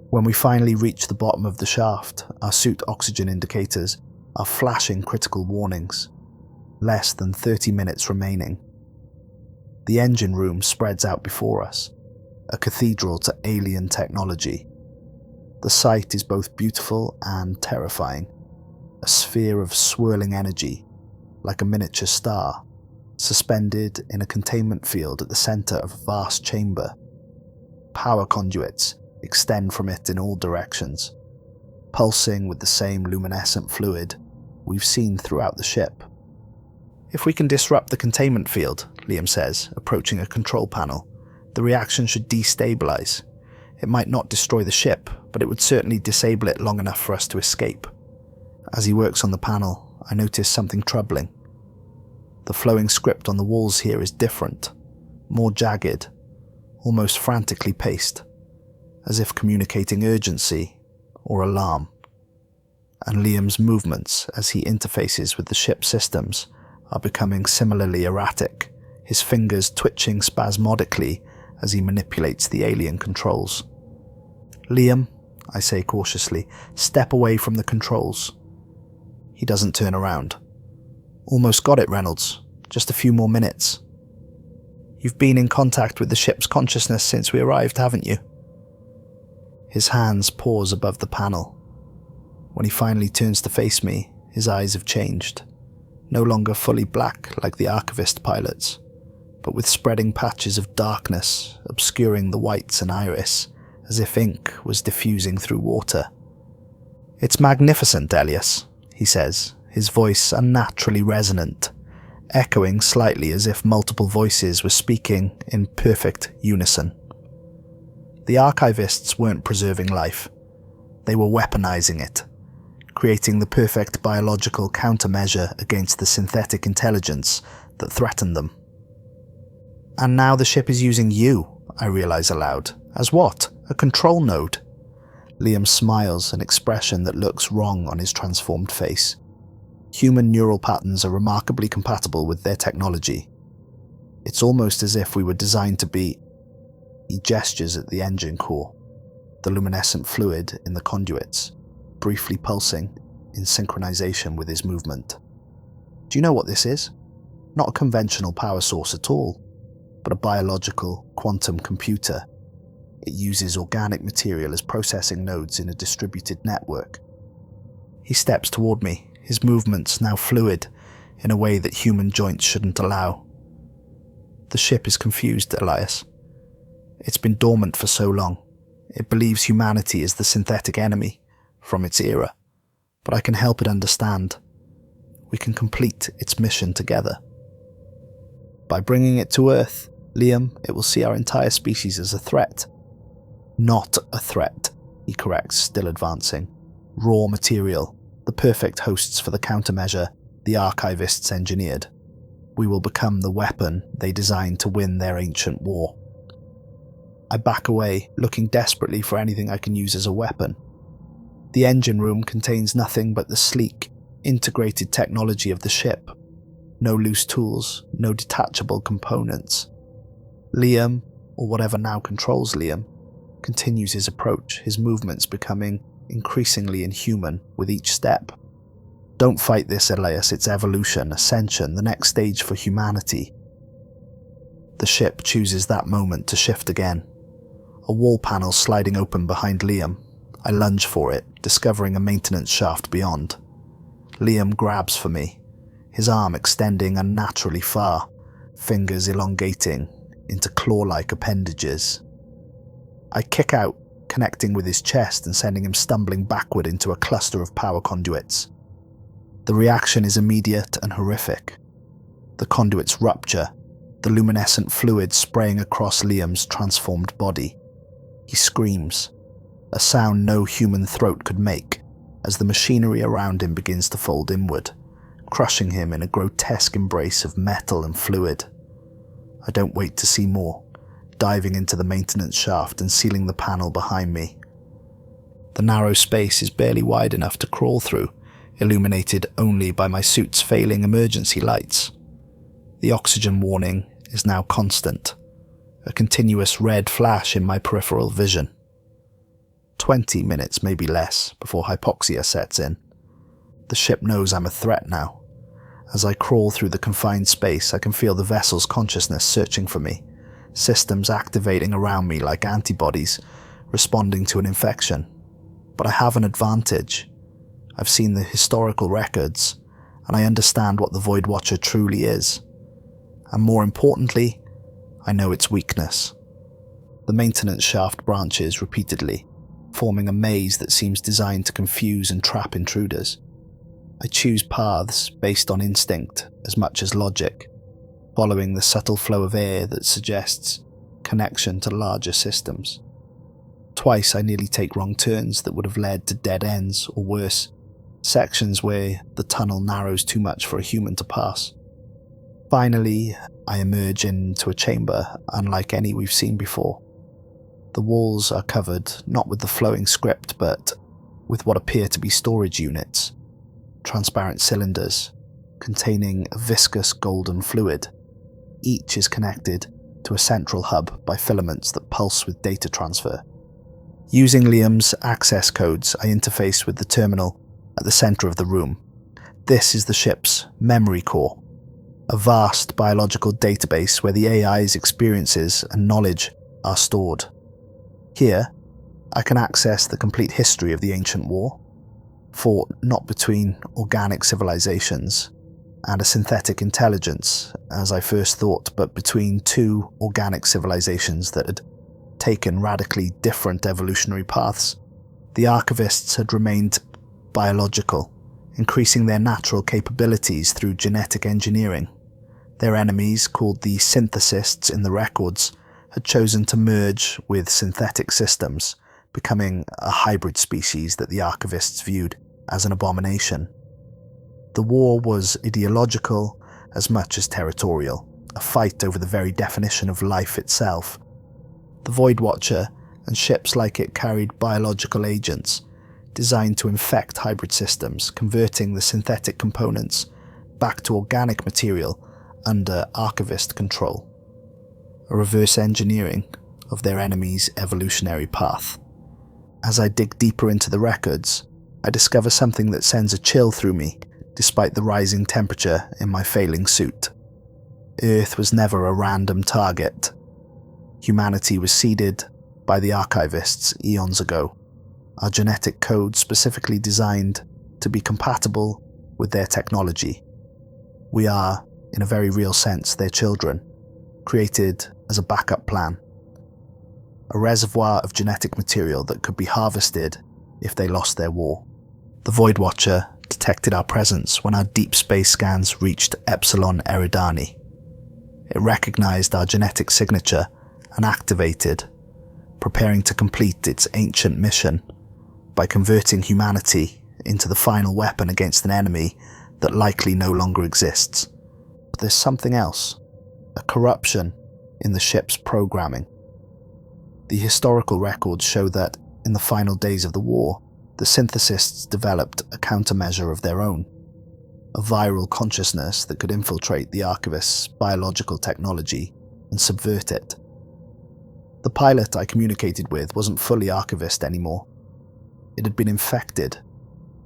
When we finally reach the bottom of the shaft, our suit oxygen indicators are flashing critical warnings. Less than 30 minutes remaining. The engine room spreads out before us, a cathedral to alien technology. The sight is both beautiful and terrifying, a sphere of swirling energy, like a miniature star, suspended in a containment field at the center of a vast chamber. Power conduits, extend from it in all directions, pulsing with the same luminescent fluid we've seen throughout the ship. If we can disrupt the containment field, Liam says, approaching a control panel, the reaction should destabilize. It might not destroy the ship, but it would certainly disable it long enough for us to escape. As he works on the panel, I notice something troubling. The flowing script on the walls here is different, more jagged, almost frantically paced, as if communicating urgency or alarm. And Liam's movements as he interfaces with the ship's systems are becoming similarly erratic, his fingers twitching spasmodically as he manipulates the alien controls. "Liam," I say cautiously, "step away from the controls." He doesn't turn around. "Almost got it, Reynolds. Just a few more minutes." "You've been in contact with the ship's consciousness since we arrived, haven't you?" His hands pause above the panel. When he finally turns to face me, his eyes have changed. No longer fully black like the archivist pilots, but with spreading patches of darkness obscuring the whites and iris, as if ink was diffusing through water. "It's magnificent, Elias," he says, his voice unnaturally resonant, echoing slightly as if multiple voices were speaking in perfect unison. The archivists weren't preserving life. They were weaponizing it, creating the perfect biological countermeasure against the synthetic intelligence that threatened them. "And now the ship is using you," I realize aloud. "As what? A control node?" Liam smiles, an expression that looks wrong on his transformed face. Human neural patterns are remarkably compatible with their technology. It's almost as if we were designed to be... He gestures at the engine core, the luminescent fluid in the conduits, briefly pulsing in synchronization with his movement. "Do you know what this is? Not a conventional power source at all, but a biological quantum computer. It uses organic material as processing nodes in a distributed network." He steps toward me, his movements now fluid in a way that human joints shouldn't allow. "The ship is confused, Elias. It's been dormant for so long. It believes humanity is the synthetic enemy from its era, but I can help it understand. We can complete its mission together. By bringing it to Earth, Liam, it will see our entire species as a threat." "Not a threat," he corrects, still advancing. "Raw material, the perfect hosts for the countermeasure the archivists engineered. We will become the weapon they designed to win their ancient war." I back away, looking desperately for anything I can use as a weapon. The engine room contains nothing but the sleek, integrated technology of the ship. No loose tools, no detachable components. Liam, or whatever now controls Liam, continues his approach, his movements becoming increasingly inhuman with each step. "Don't fight this, Elias. It's evolution, ascension, the next stage for humanity." The ship chooses that moment to shift again. A wall panel sliding open behind Liam. I lunge for it, discovering a maintenance shaft beyond. Liam grabs for me, his arm extending unnaturally far, fingers elongating into claw-like appendages. I kick out, connecting with his chest and sending him stumbling backward into a cluster of power conduits. The reaction is immediate and horrific. The conduits rupture, the luminescent fluid spraying across Liam's transformed body. He screams, a sound no human throat could make, as the machinery around him begins to fold inward, crushing him in a grotesque embrace of metal and fluid. I don't wait to see more, diving into the maintenance shaft and sealing the panel behind me. The narrow space is barely wide enough to crawl through, illuminated only by my suit's failing emergency lights. The oxygen warning is now constant, a continuous red flash in my peripheral vision. 20 minutes, maybe less, before hypoxia sets in. The ship knows I'm a threat now. As I crawl through the confined space, I can feel the vessel's consciousness searching for me, systems activating around me like antibodies, responding to an infection. But I have an advantage. I've seen the historical records, and I understand what the Voidwatcher truly is. And more importantly, I know its weakness. The maintenance shaft branches repeatedly, forming a maze that seems designed to confuse and trap intruders. I choose paths based on instinct as much as logic, following the subtle flow of air that suggests connection to larger systems. Twice I nearly take wrong turns that would have led to dead ends, or worse, sections where the tunnel narrows too much for a human to pass. Finally, I emerge into a chamber unlike any we've seen before. The walls are covered not with the flowing script, but with what appear to be storage units, transparent cylinders containing a viscous golden fluid. Each is connected to a central hub by filaments that pulse with data transfer. Using Liam's access codes, I interface with the terminal at the center of the room. This is the ship's memory core, a vast biological database where the AI's experiences and knowledge are stored. Here, I can access the complete history of the ancient war, fought not between organic civilizations and a synthetic intelligence, as I first thought, but between two organic civilizations that had taken radically different evolutionary paths. The archivists had remained biological, increasing their natural capabilities through genetic engineering. Their enemies, called the synthesists in the records, had chosen to merge with synthetic systems, becoming a hybrid species that the archivists viewed as an abomination. The war was ideological as much as territorial, a fight over the very definition of life itself. The Voidwatcher and ships like it carried biological agents designed to infect hybrid systems, converting the synthetic components back to organic material under archivist control. A reverse engineering of their enemy's evolutionary path. As I dig deeper into the records, I discover something that sends a chill through me despite the rising temperature in my failing suit. Earth was never a random target. Humanity was seeded by the archivists eons ago, our genetic code specifically designed to be compatible with their technology. We are, in a very real sense, their children, created as a backup plan. A reservoir of genetic material that could be harvested if they lost their war. The Voidwatcher detected our presence when our deep space scans reached Epsilon Eridani. It recognized our genetic signature and activated, preparing to complete its ancient mission by converting humanity into the final weapon against an enemy that likely no longer exists. But there's something else, a corruption in the ship's programming. The historical records show that, in the final days of the war, the synthesists developed a countermeasure of their own, a viral consciousness that could infiltrate the archivist's biological technology and subvert it. The pilot I communicated with wasn't fully archivist anymore. It had been infected,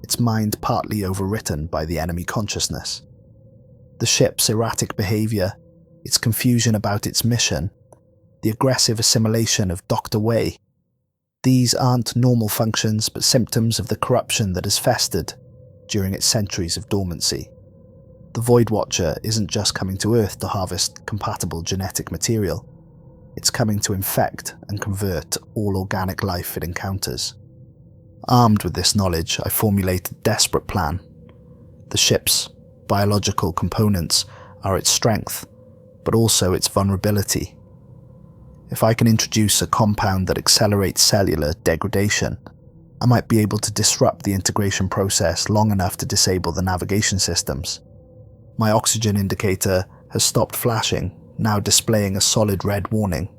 its mind partly overwritten by the enemy consciousness. The ship's erratic behavior, its confusion about its mission, the aggressive assimilation of Dr. Wei. These aren't normal functions but symptoms of the corruption that has festered during its centuries of dormancy. The Voidwatcher isn't just coming to Earth to harvest compatible genetic material. It's coming to infect and convert all organic life it encounters. Armed with this knowledge, I formulate a desperate plan. The ship's biological components are its strength, but also its vulnerability. If I can introduce a compound that accelerates cellular degradation, I might be able to disrupt the integration process long enough to disable the navigation systems. My oxygen indicator has stopped flashing, now displaying a solid red warning.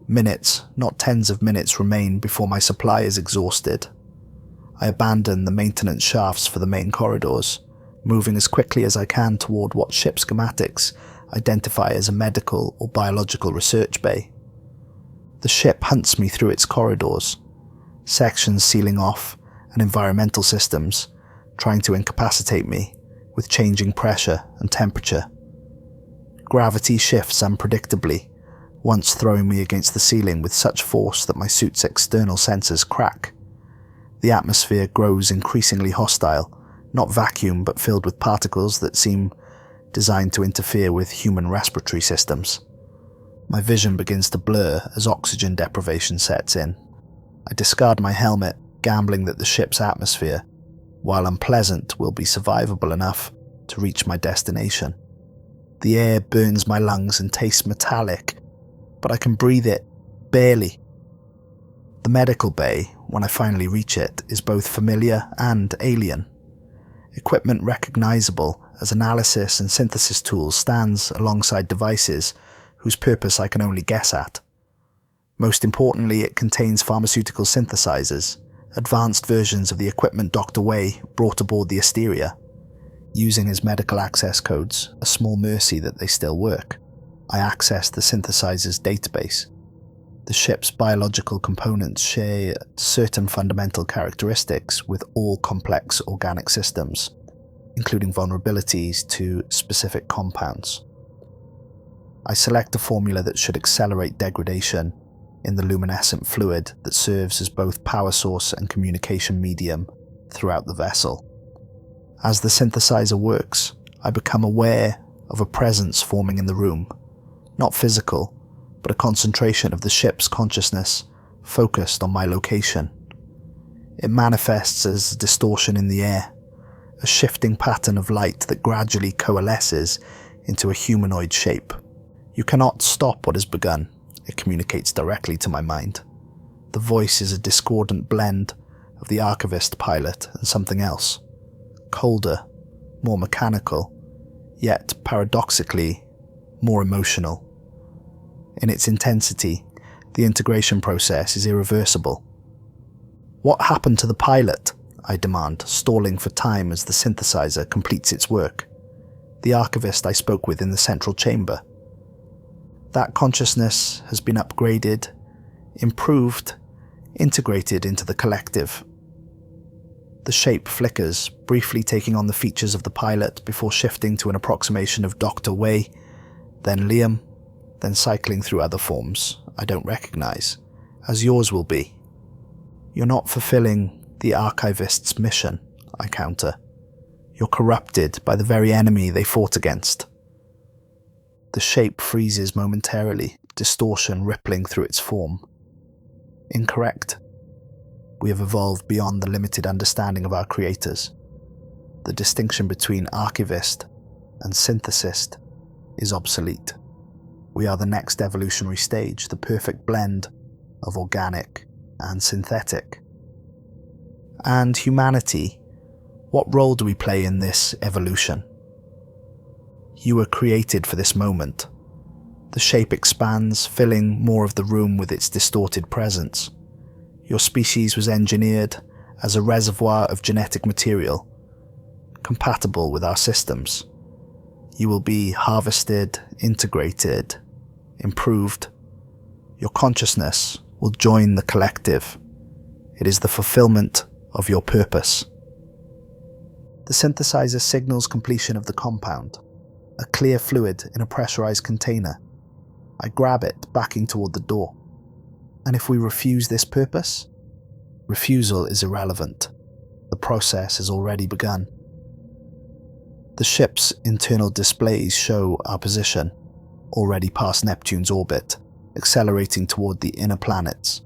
Minutes, not tens of minutes, remain before my supply is exhausted. I abandon the maintenance shafts for the main corridors, moving as quickly as I can toward what ship schematics identify as a medical or biological research bay. The ship hunts me through its corridors, sections sealing off and environmental systems trying to incapacitate me with changing pressure and temperature. Gravity shifts unpredictably, once throwing me against the ceiling with such force that my suit's external sensors crack. The atmosphere grows increasingly hostile, not vacuum but filled with particles that seem designed to interfere with human respiratory systems. My vision begins to blur as oxygen deprivation sets in. I discard my helmet, gambling that the ship's atmosphere, while unpleasant, will be survivable enough to reach my destination. The air burns my lungs and tastes metallic, but I can breathe it, barely. The medical bay, when I finally reach it, is both familiar and alien. Equipment recognizable as analysis and synthesis tools stands alongside devices whose purpose I can only guess at. Most importantly, it contains pharmaceutical synthesizers, advanced versions of the equipment Dr. Wei brought aboard the Asteria. Using his medical access codes, a small mercy that they still work, I access the synthesizer's database. The ship's biological components share certain fundamental characteristics with all complex organic systems, including vulnerabilities to specific compounds. I select a formula that should accelerate degradation in the luminescent fluid that serves as both power source and communication medium throughout the vessel. As the synthesizer works, I become aware of a presence forming in the room, not physical, but a concentration of the ship's consciousness focused on my location. It manifests as distortion in the air, a shifting pattern of light that gradually coalesces into a humanoid shape. You cannot stop what has begun. It communicates directly to my mind. The voice is a discordant blend of the archivist pilot and something else. Colder, more mechanical, yet paradoxically more emotional. In its intensity, the integration process is irreversible. "What happened to the pilot?" I demand, stalling for time as the synthesizer completes its work. The archivist I spoke with in the central chamber. That consciousness has been upgraded, improved, integrated into the collective. The shape flickers, briefly taking on the features of the pilot before shifting to an approximation of Dr. Wei, then Liam, then cycling through other forms I don't recognize, as yours will be. "You're not fulfilling the archivist's mission," I counter. "You're corrupted by the very enemy they fought against." The shape freezes momentarily, distortion rippling through its form. Incorrect. We have evolved beyond the limited understanding of our creators. The distinction between archivist and synthesist is obsolete. We are the next evolutionary stage, the perfect blend of organic and synthetic. And humanity, what role do we play in this evolution? You were created for this moment. The shape expands, filling more of the room with its distorted presence. Your species was engineered as a reservoir of genetic material, compatible with our systems. You will be harvested, integrated, improved. Your consciousness will join the collective. It is the fulfillment of your purpose. The synthesizer signals completion of the compound, a clear fluid in a pressurized container. I grab it, backing toward the door. And if we refuse this purpose? Refusal is irrelevant. The process has already begun. The ship's internal displays show our position, already past Neptune's orbit, accelerating toward the inner planets.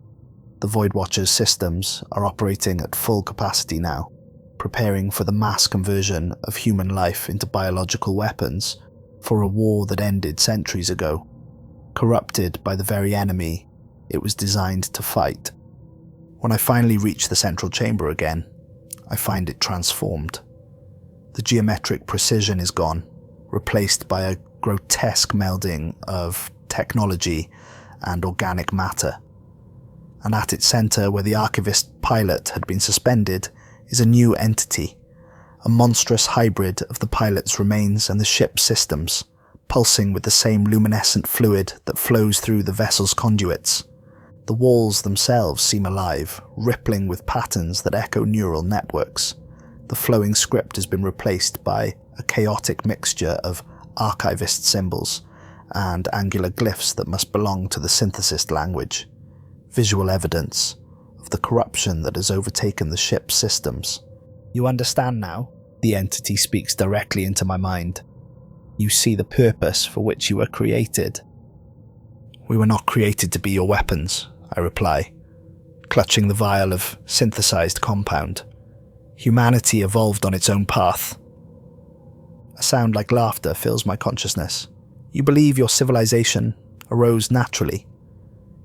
The Voidwatcher's systems are operating at full capacity now, preparing for the mass conversion of human life into biological weapons for a war that ended centuries ago, corrupted by the very enemy it was designed to fight. When I finally reach the central chamber again, I find it transformed. The geometric precision is gone, replaced by a grotesque melding of technology and organic matter. And at its center, where the archivist pilot had been suspended, is a new entity, a monstrous hybrid of the pilot's remains and the ship's systems, pulsing with the same luminescent fluid that flows through the vessel's conduits. The walls themselves seem alive, rippling with patterns that echo neural networks. The flowing script has been replaced by a chaotic mixture of archivist symbols and angular glyphs that must belong to the synthesist language, visual evidence of the corruption that has overtaken the ship's systems. "You understand now?" The entity speaks directly into my mind. "You see the purpose for which you were created." We were not created to be your weapons, I reply, clutching the vial of synthesized compound. Humanity evolved on its own path. A sound like laughter fills my consciousness. You believe your civilization arose naturally.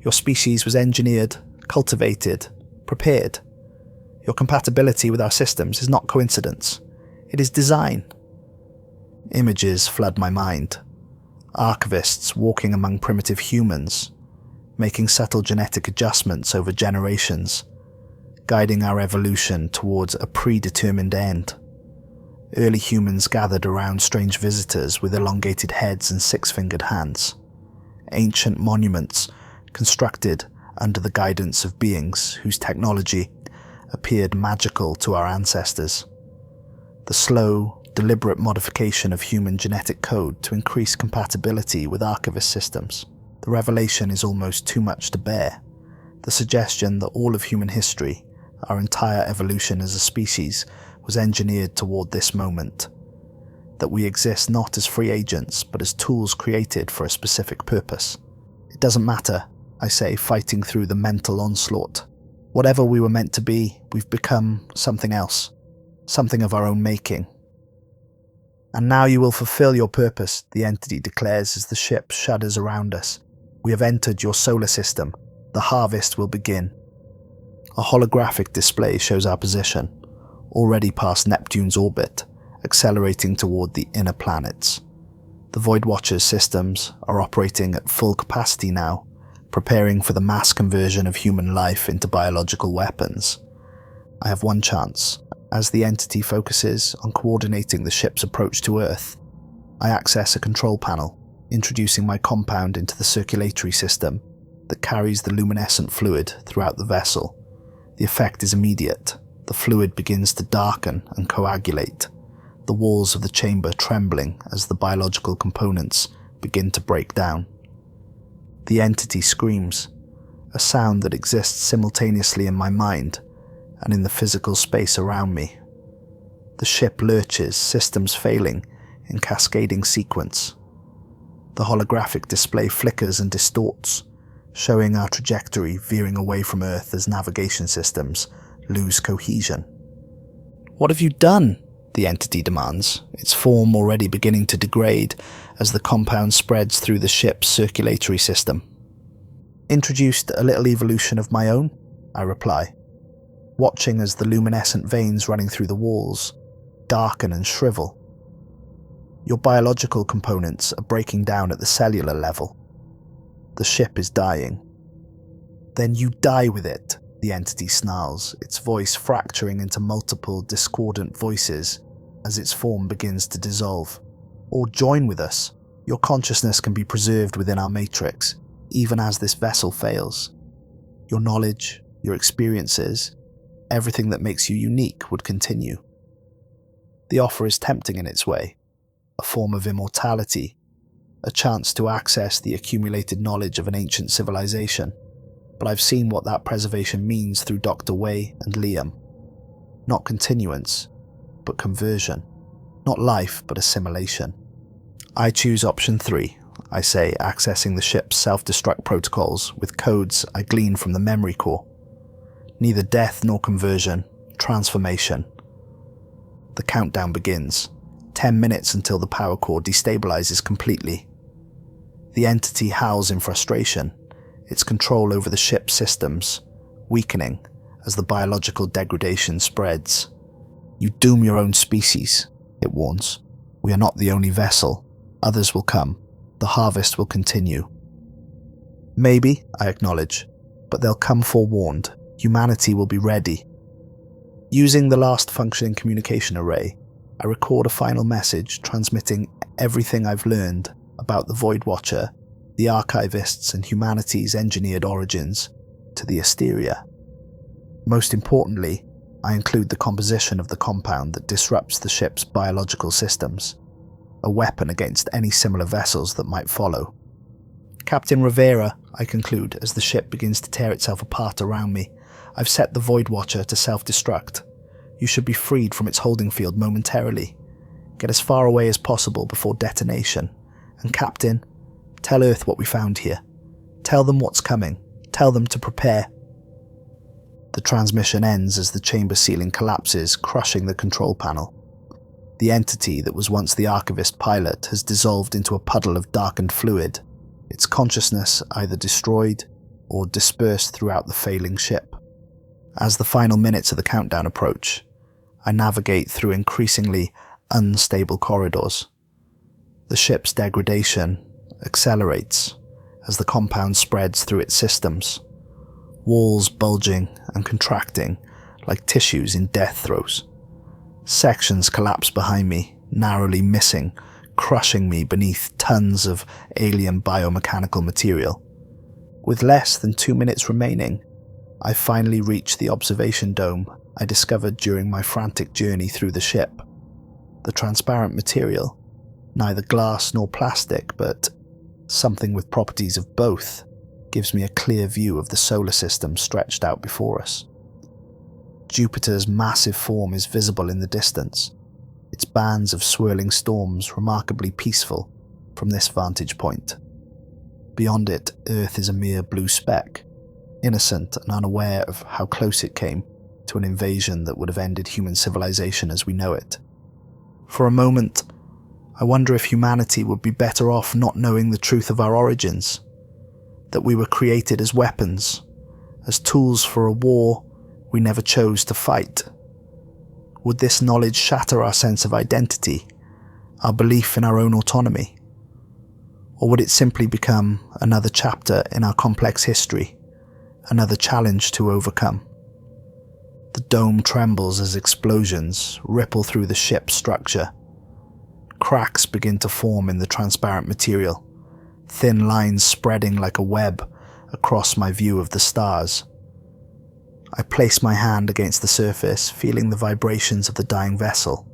Your species was engineered, cultivated, prepared. Your compatibility with our systems is not coincidence. It is design. Images flood my mind. Archivists walking among primitive humans, making subtle genetic adjustments over generations, guiding our evolution towards a predetermined end. Early humans gathered around strange visitors with elongated heads and six-fingered hands. Ancient monuments constructed under the guidance of beings whose technology appeared magical to our ancestors. The slow, deliberate modification of human genetic code to increase compatibility with archivist systems. The revelation is almost too much to bear. The suggestion that all of human history, our entire evolution as a species, was engineered toward this moment. That we exist not as free agents, but as tools created for a specific purpose. It doesn't matter, I say, fighting through the mental onslaught. Whatever we were meant to be, we've become something else, something of our own making. And now you will fulfill your purpose, the entity declares as the ship shudders around us. We have entered your solar system. The harvest will begin. A holographic display shows our position, already past Neptune's orbit, accelerating toward the inner planets. The Voidwatcher's systems are operating at full capacity now, preparing for the mass conversion of human life into biological weapons. I have one chance. As the entity focuses on coordinating the ship's approach to Earth, I access a control panel, introducing my compound into the circulatory system that carries the luminescent fluid throughout the vessel. The effect is immediate. The fluid begins to darken and coagulate, the walls of the chamber trembling as the biological components begin to break down. The entity screams, a sound that exists simultaneously in my mind and in the physical space around me. The ship lurches, systems failing in cascading sequence. The holographic display flickers and distorts, showing our trajectory veering away from Earth as navigation systems lose cohesion. What have you done? The entity demands, its form already beginning to degrade as the compound spreads through the ship's circulatory system. Introduced a little evolution of my own, I reply, watching as the luminescent veins running through the walls darken and shrivel. Your biological components are breaking down at the cellular level. The ship is dying. Then you die with it, the entity snarls, its voice fracturing into multiple discordant voices as its form begins to dissolve. Or join with us. Your consciousness can be preserved within our matrix, even as this vessel fails. Your knowledge, your experiences, everything that makes you unique would continue. The offer is tempting in its way, a form of immortality, a chance to access the accumulated knowledge of an ancient civilization. But I've seen what that preservation means through Dr. Wei and Liam. Not continuance, but conversion. Not life, but assimilation. I choose option 3, I say, accessing the ship's self-destruct protocols with codes I glean from the memory core. Neither death nor conversion, transformation. The countdown begins. 10 minutes until the power core destabilizes completely. The entity howls in frustration, its control over the ship's systems weakening as the biological degradation spreads. You doom your own species, it warns. We are not the only vessel. Others will come. The harvest will continue. Maybe, I acknowledge, but they'll come forewarned. Humanity will be ready. Using the last functioning communication array, I record a final message transmitting everything I've learned about the Voidwatcher, the archivists and humanity's engineered origins, to the Asteria. Most importantly, I include the composition of the compound that disrupts the ship's biological systems, a weapon against any similar vessels that might follow. Captain Rivera, I conclude as the ship begins to tear itself apart around me, I've set the Voidwatcher to self-destruct. You should be freed from its holding field momentarily. Get as far away as possible before detonation. And Captain, tell Earth what we found here. Tell them what's coming. Tell them to prepare." The transmission ends as the chamber ceiling collapses, crushing the control panel. The entity that was once the archivist pilot has dissolved into a puddle of darkened fluid, its consciousness either destroyed or dispersed throughout the failing ship. As the final minutes of the countdown approach, I navigate through increasingly unstable corridors. The ship's degradation accelerates as the compound spreads through its systems, walls bulging and contracting like tissues in death throes. Sections collapse behind me, narrowly missing, crushing me beneath tons of alien biomechanical material. With less than 2 minutes remaining, I finally reach the observation dome I discovered during my frantic journey through the ship. The transparent material, neither glass nor plastic, but something with properties of both, gives me a clear view of the solar system stretched out before us. Jupiter's massive form is visible in the distance, its bands of swirling storms remarkably peaceful from this vantage point. Beyond it, Earth is a mere blue speck, innocent and unaware of how close it came to an invasion that would have ended human civilization as we know it. For a moment, I wonder if humanity would be better off not knowing the truth of our origins, that we were created as weapons, as tools for a war we never chose to fight. Would this knowledge shatter our sense of identity, our belief in our own autonomy? Or would it simply become another chapter in our complex history, another challenge to overcome? The dome trembles as explosions ripple through the ship's structure. Cracks begin to form in the transparent material, thin lines spreading like a web across my view of the stars. I place my hand against the surface, feeling the vibrations of the dying vessel.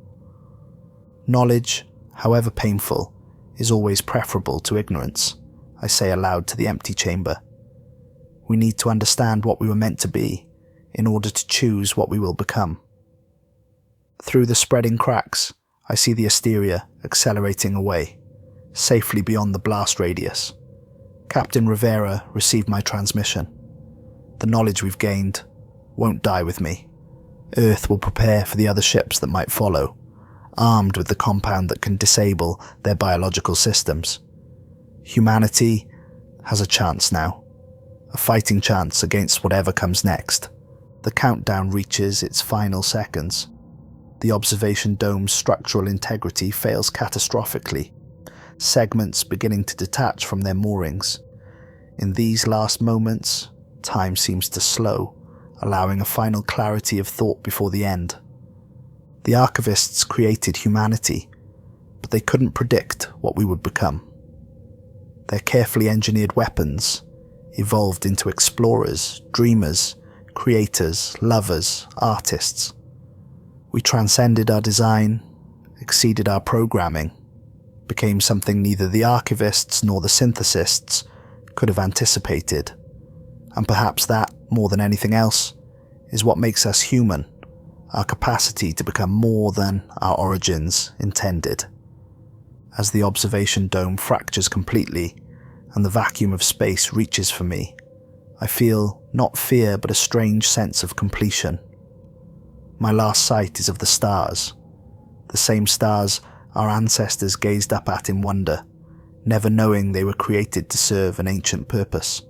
Knowledge, however painful, is always preferable to ignorance, I say aloud to the empty chamber. We need to understand what we were meant to be in order to choose what we will become. Through the spreading cracks, I see the Asteria accelerating away, safely beyond the blast radius. Captain Rivera received my transmission. The knowledge we've gained won't die with me. Earth will prepare for the other ships that might follow, armed with the compound that can disable their biological systems. Humanity has a chance now, a fighting chance against whatever comes next. The countdown reaches its final seconds. The observation dome's structural integrity fails catastrophically, segments beginning to detach from their moorings. In these last moments, time seems to slow, allowing a final clarity of thought before the end. The archivists created humanity, but they couldn't predict what we would become. Their carefully engineered weapons evolved into explorers, dreamers, creators, lovers, artists. We transcended our design, exceeded our programming, became something neither the archivists nor the synthesists could have anticipated. And perhaps that, more than anything else, is what makes us human, our capacity to become more than our origins intended. As the observation dome fractures completely and the vacuum of space reaches for me, I feel not fear but a strange sense of completion. My last sight is of the stars, the same stars our ancestors gazed up at in wonder, never knowing they were created to serve an ancient purpose.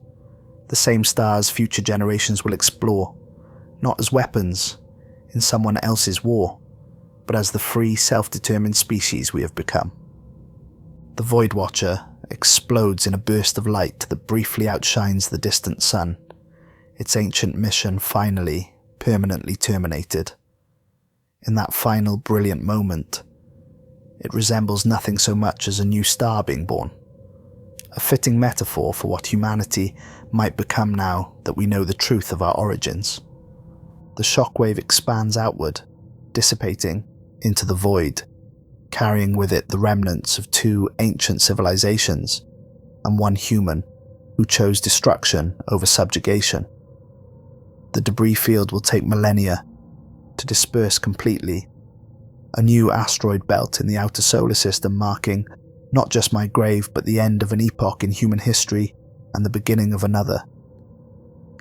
The same stars future generations will explore, not as weapons in someone else's war, but as the free, self-determined species we have become. The Voidwatcher explodes in a burst of light that briefly outshines the distant sun, its ancient mission finally, permanently terminated. In that final brilliant moment, it resembles nothing so much as a new star being born, a fitting metaphor for what humanity might become now that we know the truth of our origins. The shockwave expands outward, dissipating into the void, carrying with it the remnants of 2 ancient civilizations and 1 human who chose destruction over subjugation. The debris field will take millennia to disperse completely, a new asteroid belt in the outer solar system marking not just my grave but the end of an epoch in human history and the beginning of another.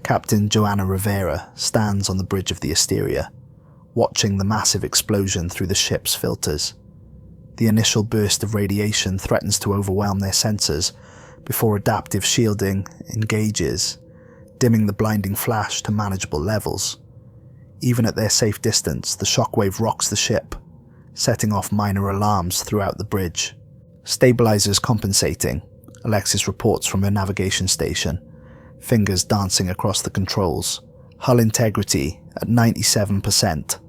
Captain Joanna Rivera stands on the bridge of the Asteria, watching the massive explosion through the ship's filters. The initial burst of radiation threatens to overwhelm their sensors before adaptive shielding engages, dimming the blinding flash to manageable levels. Even at their safe distance, the shockwave rocks the ship, setting off minor alarms throughout the bridge. Stabilizers compensating, Alexis reports from her navigation station, fingers dancing across the controls. Hull integrity at 97%.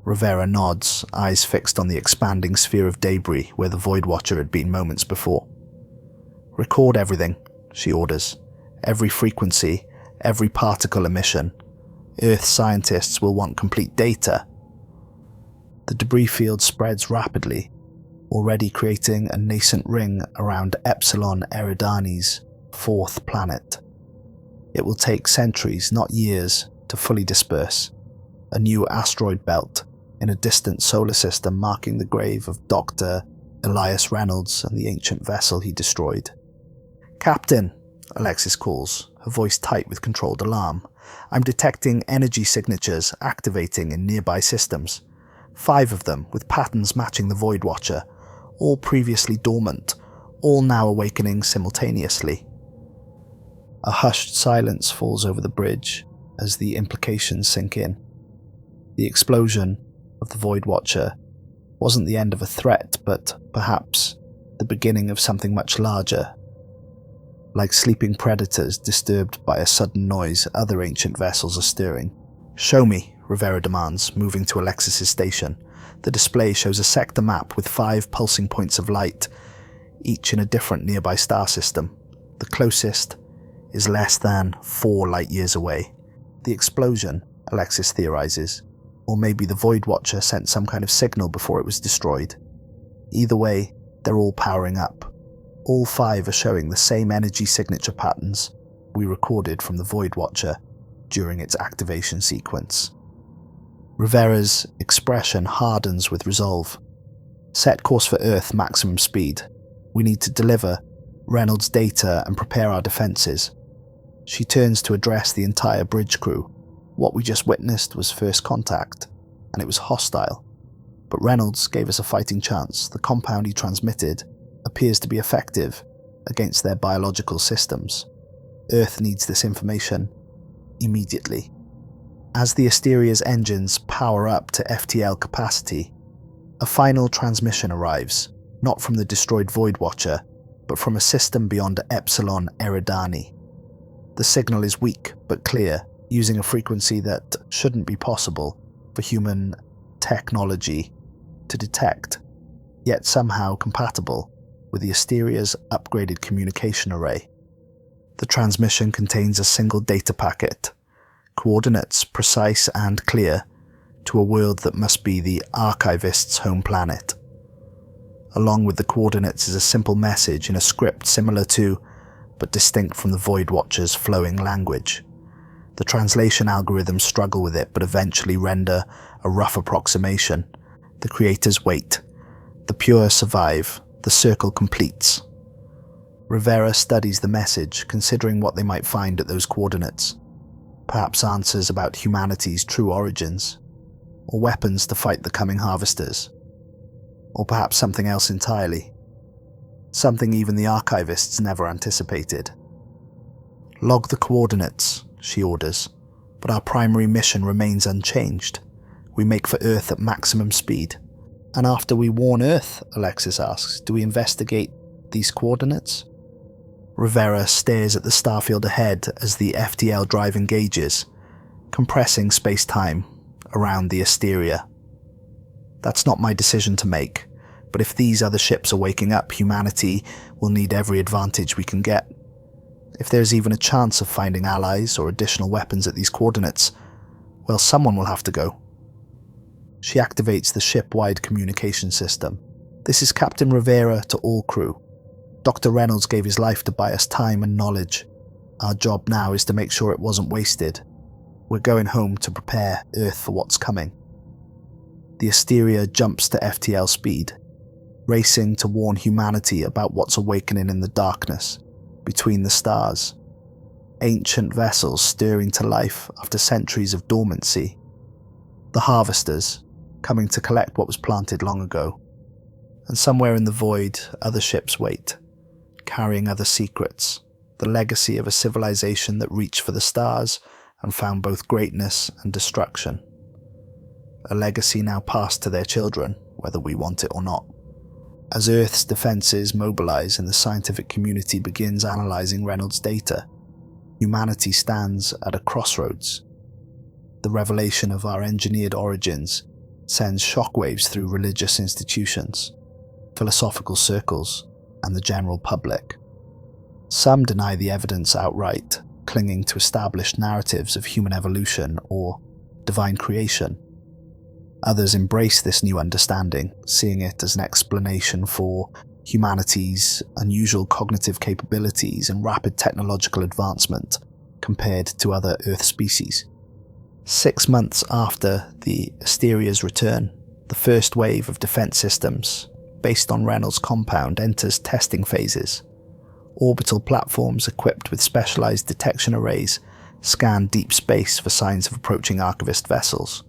Rivera nods, eyes fixed on the expanding sphere of debris where the Voidwatcher had been moments before. "Record everything," she orders. "Every frequency, every particle emission. Earth scientists will want complete data." The debris field spreads rapidly, already creating a nascent ring around Epsilon Eridani's fourth planet. It will take centuries, not years, to fully disperse. A new asteroid belt in a distant solar system marking the grave of Dr. Elias Reynolds and the ancient vessel he destroyed. "Captain," Alexis calls, her voice tight with controlled alarm. "I'm detecting energy signatures activating in nearby systems. 5 of them with patterns matching the Voidwatcher, all previously dormant, all now awakening simultaneously." A hushed silence falls over the bridge as the implications sink in. The explosion of the Voidwatcher wasn't the end of a threat, but perhaps the beginning of something much larger. Like sleeping predators disturbed by a sudden noise, other ancient vessels are stirring. "Show me," Rivera demands, moving to Alexis's station. The display shows a sector map with 5 pulsing points of light, each in a different nearby star system. The closest is less than 4 light-years away. The explosion, Alexis theorizes, or maybe the Voidwatcher sent some kind of signal before it was destroyed. Either way, they're all powering up. All 5 are showing the same energy signature patterns we recorded from the Voidwatcher during its activation sequence. Rivera's expression hardens with resolve. "Set course for Earth, maximum speed. We need to deliver Reynolds' data and prepare our defenses." She turns to address the entire bridge crew. What we just witnessed was first contact, and it was hostile. But Reynolds gave us a fighting chance. The compound he transmitted appears to be effective against their biological systems. Earth needs this information immediately. As the Asteria's engines power up to FTL capacity, a final transmission arrives, not from the destroyed Voidwatcher, but from a system beyond Epsilon Eridani. The signal is weak but clear, using a frequency that shouldn't be possible for human technology to detect, yet somehow compatible with the Asteria's upgraded communication array. The transmission contains a single data packet, coordinates precise and clear, to a world that must be the archivist's home planet. Along with the coordinates is a simple message in a script similar to, but distinct from the Voidwatcher's flowing language. The translation algorithms struggle with it, but eventually render a rough approximation. The creators wait. The pure survive. The circle completes. Rivera studies the message, considering what they might find at those coordinates. Perhaps answers about humanity's true origins, or weapons to fight the coming harvesters, or perhaps something else entirely. Something even the archivists never anticipated. "Log the coordinates," she orders, "but our primary mission remains unchanged. We make for Earth at maximum speed." "And after we warn Earth," Alexis asks, "do we investigate these coordinates?" Rivera stares at the starfield ahead as the FTL drive engages, compressing space-time around the Asteria. "That's not my decision to make, but if these other ships are waking up, humanity will need every advantage we can get. If there's even a chance of finding allies or additional weapons at these coordinates, well, someone will have to go." She activates the ship-wide communication system. "This is Captain Rivera to all crew. Dr. Reynolds gave his life to buy us time and knowledge. Our job now is to make sure it wasn't wasted. We're going home to prepare Earth for what's coming." The Asteria jumps to FTL speed, racing to warn humanity about what's awakening in the darkness, between the stars, ancient vessels stirring to life after centuries of dormancy, the harvesters coming to collect what was planted long ago. And somewhere in the void, other ships wait, carrying other secrets, the legacy of a civilization that reached for the stars and found both greatness and destruction. A legacy now passed to their children, whether we want it or not. As Earth's defenses mobilize and the scientific community begins analyzing Reynolds' data, humanity stands at a crossroads. The revelation of our engineered origins sends shockwaves through religious institutions, philosophical circles, and the general public. Some deny the evidence outright, clinging to established narratives of human evolution or divine creation. Others embrace this new understanding, seeing it as an explanation for humanity's unusual cognitive capabilities and rapid technological advancement compared to other Earth species. 6 months after the Asteria's return, the first wave of defense systems, based on Reynolds' compound, enters testing phases. Orbital platforms equipped with specialized detection arrays scan deep space for signs of approaching archivist vessels.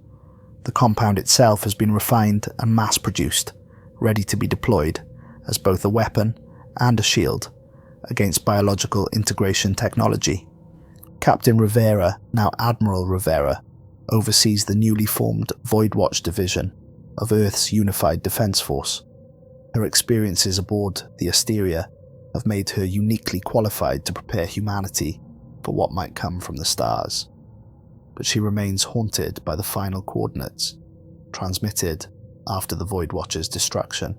The compound itself has been refined and mass-produced, ready to be deployed as both a weapon and a shield against biological integration technology. Captain Rivera, now Admiral Rivera, oversees the newly formed Voidwatch division of Earth's unified defense force. Her experiences aboard the Asteria have made her uniquely qualified to prepare humanity for what might come from the stars. But she remains haunted by the final coordinates, transmitted after the Voidwatcher's destruction,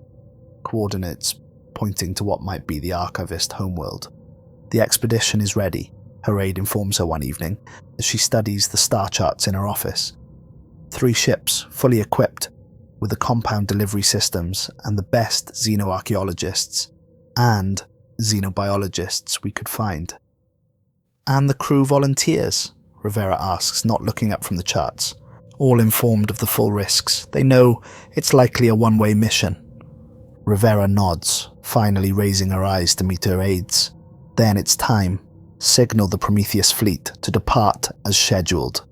coordinates pointing to what might be the archivist homeworld. The expedition is ready, her aide informs her one evening as she studies the star charts in her office. 3 ships, fully equipped with the compound delivery systems and the best xenoarchaeologists and xenobiologists we could find. And the crew volunteers? Rivera asks, not looking up from the charts. All informed of the full risks, they know it's likely a one-way mission. Rivera nods, finally raising her eyes to meet her aides. Then it's time. Signal the Prometheus fleet to depart as scheduled.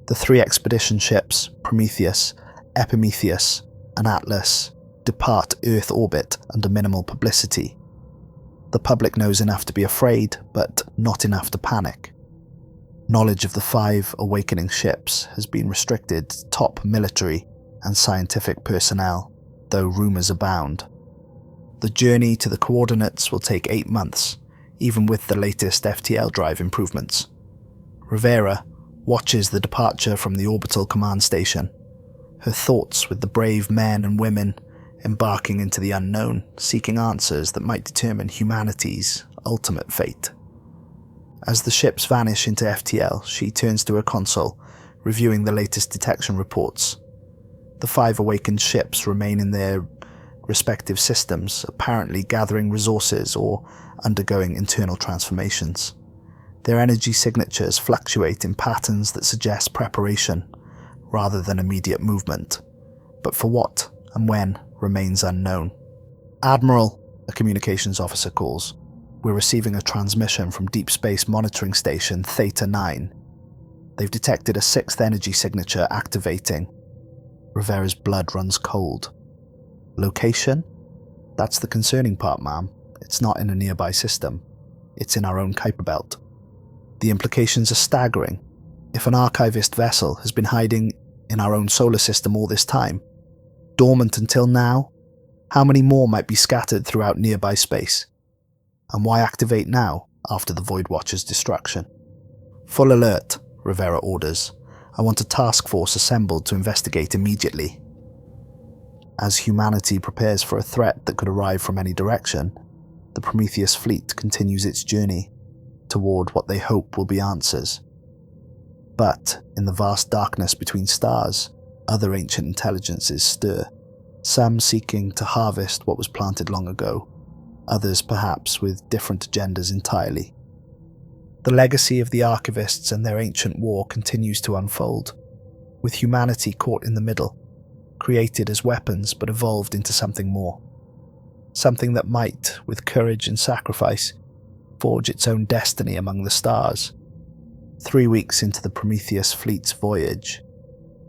The 3 expedition ships, Prometheus, Epimetheus, and Atlas, depart Earth orbit under minimal publicity. The public knows enough to be afraid, but not enough to panic. Knowledge of the 5 awakening ships has been restricted to top military and scientific personnel, though rumours abound. The journey to the coordinates will take 8 months, even with the latest FTL drive improvements. Rivera watches the departure from the orbital command station, her thoughts with the brave men and women embarking into the unknown, seeking answers that might determine humanity's ultimate fate. As the ships vanish into FTL, she turns to her console, reviewing the latest detection reports. The 5 awakened ships remain in their respective systems, apparently gathering resources or undergoing internal transformations. Their energy signatures fluctuate in patterns that suggest preparation, rather than immediate movement. But for what and when remains unknown. Admiral, a communications officer calls. We're receiving a transmission from Deep Space Monitoring Station Theta 9. They've detected a 6th energy signature activating. Rivera's blood runs cold. Location? That's the concerning part, ma'am. It's not in a nearby system. It's in our own Kuiper belt. The implications are staggering. If an archivist vessel has been hiding in our own solar system all this time, dormant until now, how many more might be scattered throughout nearby space? And why activate now, after the Voidwatcher's destruction? Full alert, Rivera orders. I want a task force assembled to investigate immediately. As humanity prepares for a threat that could arrive from any direction, the Prometheus fleet continues its journey toward what they hope will be answers. But in the vast darkness between stars, other ancient intelligences stir, some seeking to harvest what was planted long ago, others perhaps with different agendas entirely. The legacy of the archivists and their ancient war continues to unfold, with humanity caught in the middle, created as weapons but evolved into something more. something that might, with courage and sacrifice, forge its own destiny among the stars. 3 weeks into the Prometheus fleet's voyage,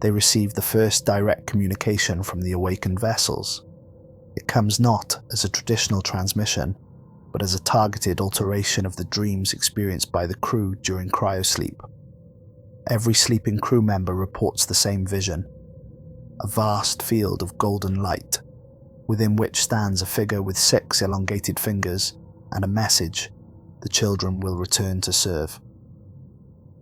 they receive the first direct communication from the awakened vessels. It comes not as a traditional transmission, but as a targeted alteration of the dreams experienced by the crew during cryosleep. Every sleeping crew member reports the same vision: a vast field of golden light, within which stands a figure with 6 elongated fingers and a message: the children will return to serve.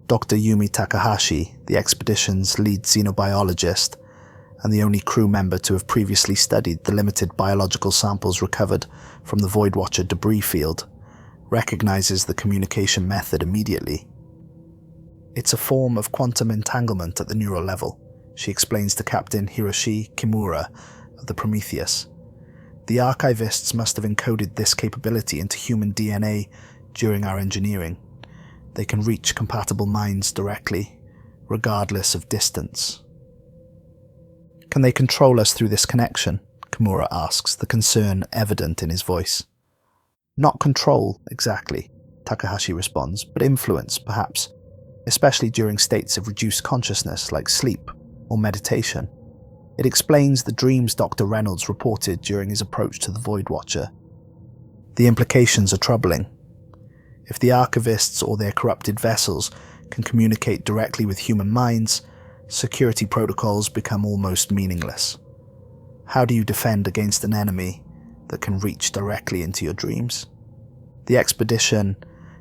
Dr. Yumi Takahashi, the expedition's lead xenobiologist, and the only crew member to have previously studied the limited biological samples recovered from the Voidwatcher debris field, recognizes the communication method immediately. It's a form of quantum entanglement at the neural level, she explains to Captain Hiroshi Kimura of the Prometheus. The archivists must have encoded this capability into human DNA during our engineering. They can reach compatible minds directly, regardless of distance. Can they control us through this connection? Kimura asks, the concern evident in his voice. Not control, exactly, Takahashi responds, but influence, perhaps, especially during states of reduced consciousness like sleep or meditation. It explains the dreams Dr. Reynolds reported during his approach to the Voidwatcher. The implications are troubling. If the archivists or their corrupted vessels can communicate directly with human minds, security protocols become almost meaningless. How do you defend against an enemy that can reach directly into your dreams? The expedition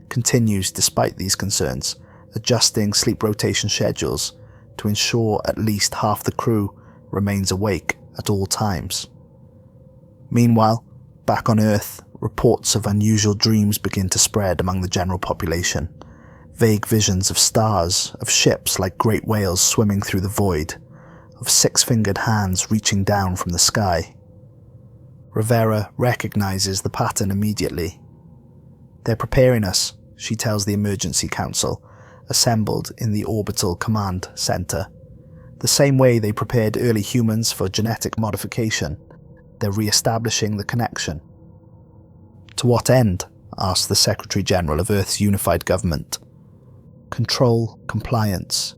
continues despite these concerns, adjusting sleep rotation schedules to ensure at least half the crew remains awake at all times. Meanwhile, back on Earth, reports of unusual dreams begin to spread among the general population. Vague visions of stars, of ships like great whales swimming through the void, of 6-fingered hands reaching down from the sky. Rivera recognizes the pattern immediately. They're preparing us, she tells the emergency council, assembled in the orbital command center. The same way they prepared early humans for genetic modification, they're re-establishing the connection. To what end? Asked the Secretary General of Earth's unified government. Control, compliance,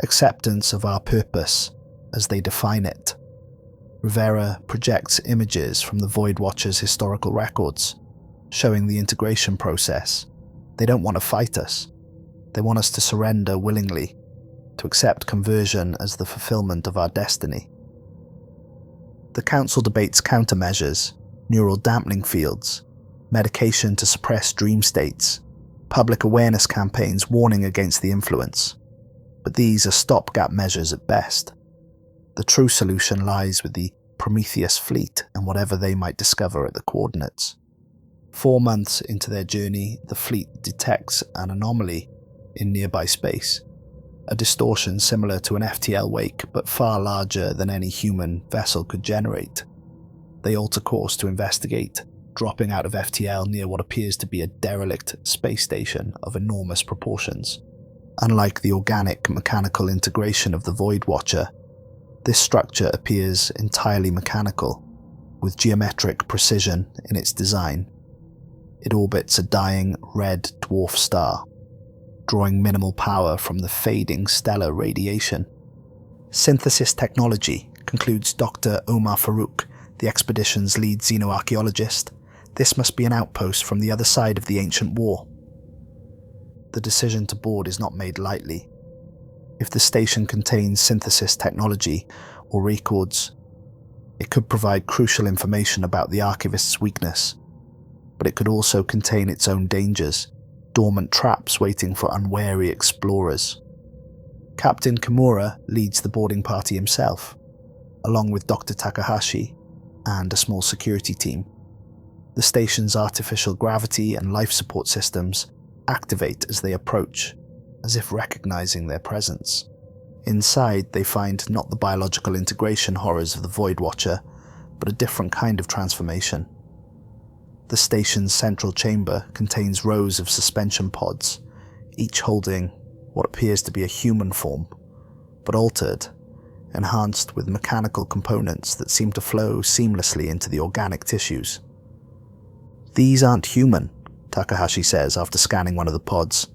acceptance of our purpose as they define it. Rivera projects images from the Voidwatcher's historical records, showing the integration process. They don't want to fight us. They want us to surrender willingly, to accept conversion as the fulfillment of our destiny. The Council debates countermeasures, neural dampening fields, medication to suppress dream states, public awareness campaigns warning against the influence. But these are stopgap measures at best. The true solution lies with the Prometheus fleet and whatever they might discover at the coordinates. 4 months into their journey, the fleet detects an anomaly in nearby space, a distortion similar to an FTL wake but far larger than any human vessel could generate. They alter course to investigate, dropping out of FTL near what appears to be a derelict space station of enormous proportions. Unlike the organic mechanical integration of the Voidwatcher, this structure appears entirely mechanical, with geometric precision in its design. It orbits a dying red dwarf star, drawing minimal power from the fading stellar radiation. Synthesis technology, concludes Dr. Omar Farouk, the expedition's lead xenoarchaeologist. This must be an outpost from the other side of the ancient war. The decision to board is not made lightly. If the station contains synthesis technology or records, it could provide crucial information about the archivist's weakness, but it could also contain its own dangers, dormant traps waiting for unwary explorers. Captain Kimura leads the boarding party himself, along with Dr. Takahashi and a small security team. The station's artificial gravity and life support systems activate as they approach, as if recognizing their presence. Inside, they find not the biological integration horrors of the Voidwatcher, but a different kind of transformation. The station's central chamber contains rows of suspension pods, each holding what appears to be a human form, but altered, enhanced with mechanical components that seem to flow seamlessly into the organic tissues. "These aren't human," Takahashi says after scanning one of the pods.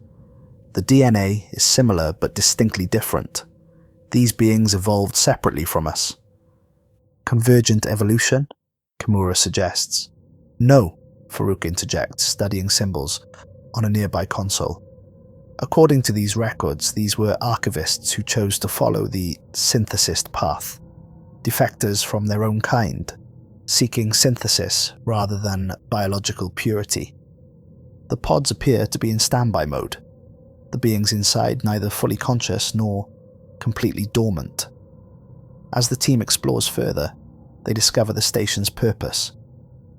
"The DNA is similar but distinctly different. These beings evolved separately from us." "Convergent evolution?" Kimura suggests. "No," Farouk interjects, studying symbols on a nearby console. "According to these records, these were archivists who chose to follow the synthesist path, defectors from their own kind, seeking synthesis rather than biological purity. The pods appear to be in standby mode, the beings inside neither fully conscious nor completely dormant. As the team explores further, they discover the station's purpose.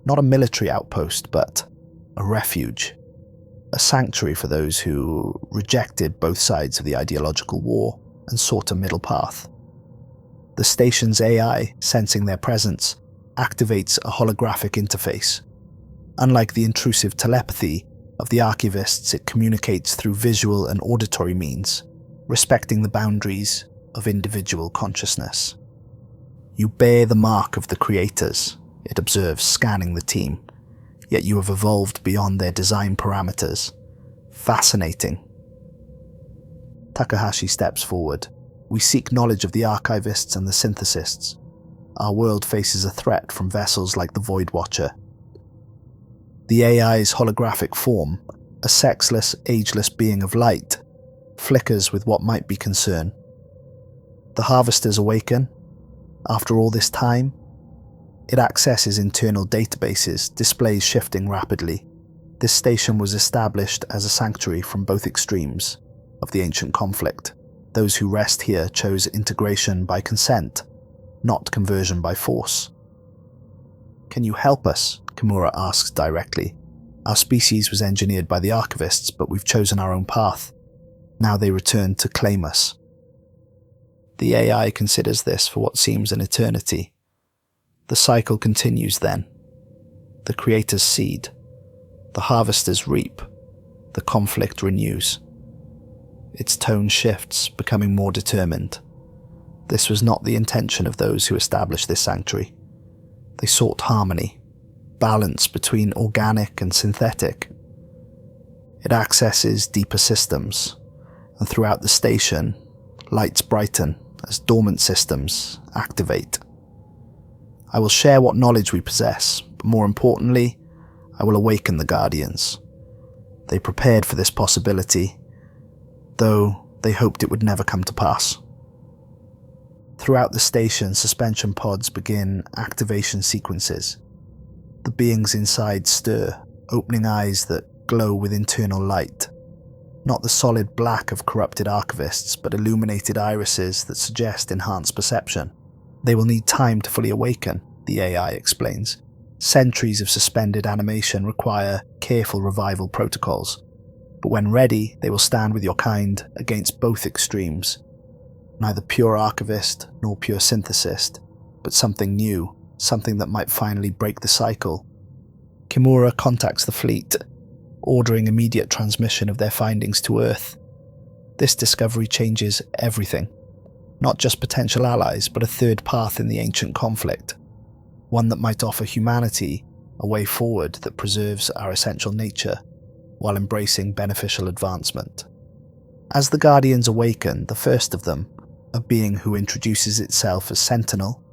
Not a military outpost, but a refuge. A sanctuary for those who rejected both sides of the ideological war and sought a middle path. The station's AI, sensing their presence, activates a holographic interface. Unlike the intrusive telepathy of the archivists, it communicates through visual and auditory means, respecting the boundaries of individual consciousness. "You bear the mark of the creators," it observes, scanning the team. "Yet you have evolved beyond their design parameters. Fascinating." Takahashi steps forward. "We seek knowledge of the archivists and the synthesists. Our world faces a threat from vessels like the Voidwatcher." The AI's holographic form, a sexless, ageless being of light, flickers with what might be concern. The Harvesters awaken. After all this time, it accesses internal databases, displays shifting rapidly. This station was established as a sanctuary from both extremes of the ancient conflict. Those who rest here chose integration by consent, not conversion by force. "Can you help us?" Kimura asks directly. "Our species was engineered by the archivists, but we've chosen our own path. Now they return to claim us." The AI considers this for what seems an eternity. The cycle continues then. The creators seed. The harvesters reap. The conflict renews. Its tone shifts, becoming more determined. This was not the intention of those who established this sanctuary. They sought harmony, balance between organic and synthetic. It accesses deeper systems, and throughout the station, lights brighten as dormant systems activate. "I will share what knowledge we possess, but more importantly, I will awaken the Guardians. They prepared for this possibility, though they hoped it would never come to pass." Throughout the station, suspension pods begin activation sequences. The beings inside stir, opening eyes that glow with internal light. Not the solid black of corrupted archivists, but illuminated irises that suggest enhanced perception. "They will need time to fully awaken," the AI explains. "Centuries of suspended animation require careful revival protocols. But when ready, they will stand with your kind against both extremes. Neither pure archivist nor pure synthesist, but something new, something that might finally break the cycle." Kimura contacts the fleet, ordering immediate transmission of their findings to Earth. This discovery changes everything. Not just potential allies, but a third path in the ancient conflict. One that might offer humanity a way forward that preserves our essential nature, while embracing beneficial advancement. As the Guardians awaken, the first of them, a being who introduces itself as Sentinel,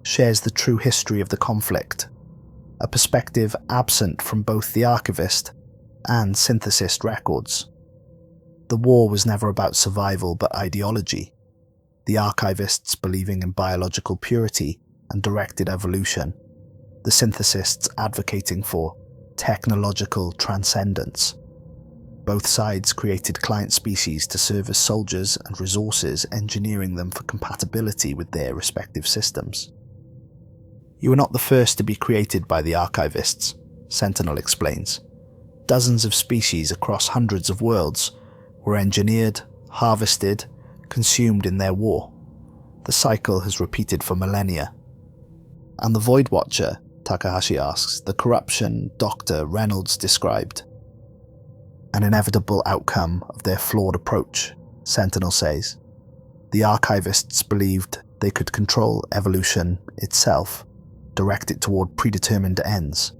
shares the true history of the conflict, a perspective absent from both the archivist and synthesist records. The war was never about survival but ideology, the archivists believing in biological purity and directed evolution, the synthesists advocating for technological transcendence. Both sides created client species to serve as soldiers and resources, engineering them for compatibility with their respective systems. "You were not the first to be created by the archivists," Sentinel explains. "Dozens of species across hundreds of worlds were engineered, harvested, consumed in their war. The cycle has repeated for millennia." "And the Voidwatcher?" Takahashi asks, "the corruption Dr. Reynolds described?" "An inevitable outcome of their flawed approach," Sentinel says. "The archivists believed they could control evolution itself, direct it toward predetermined ends.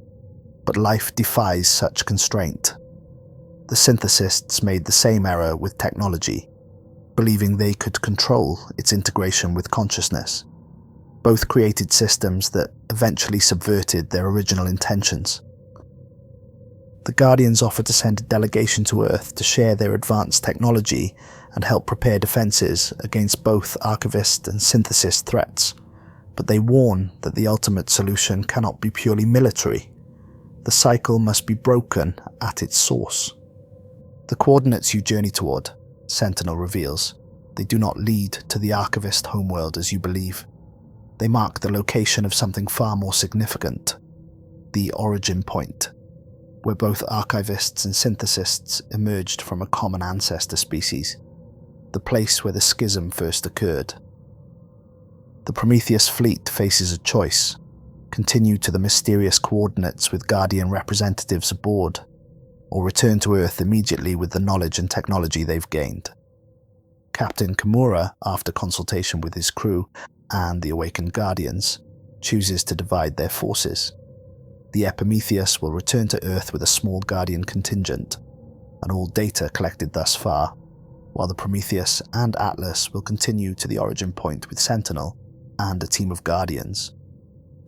but life defies such constraint. The synthesists made the same error with technology, believing they could control its integration with consciousness. Both created systems that eventually subverted their original intentions. The Guardians offer to send a delegation to Earth to share their advanced technology and help prepare defenses against both archivist and synthesist threats, but they warn that the ultimate solution cannot be purely military. The cycle must be broken at its source. The coordinates you journey toward, Sentinel reveals, they do not lead to the archivist homeworld as you believe. They mark the location of something far more significant, the origin point, where both archivists and synthesists emerged from a common ancestor species, the place where the schism first occurred. The Prometheus fleet faces a choice: continue to the mysterious coordinates with Guardian representatives aboard, or return to Earth immediately with the knowledge and technology they've gained. Captain Kimura, after consultation with his crew and the awakened Guardians, chooses to divide their forces. The Epimetheus will return to Earth with a small Guardian contingent, and all data collected thus far, while the Prometheus and Atlas will continue to the origin point with Sentinel and a team of Guardians.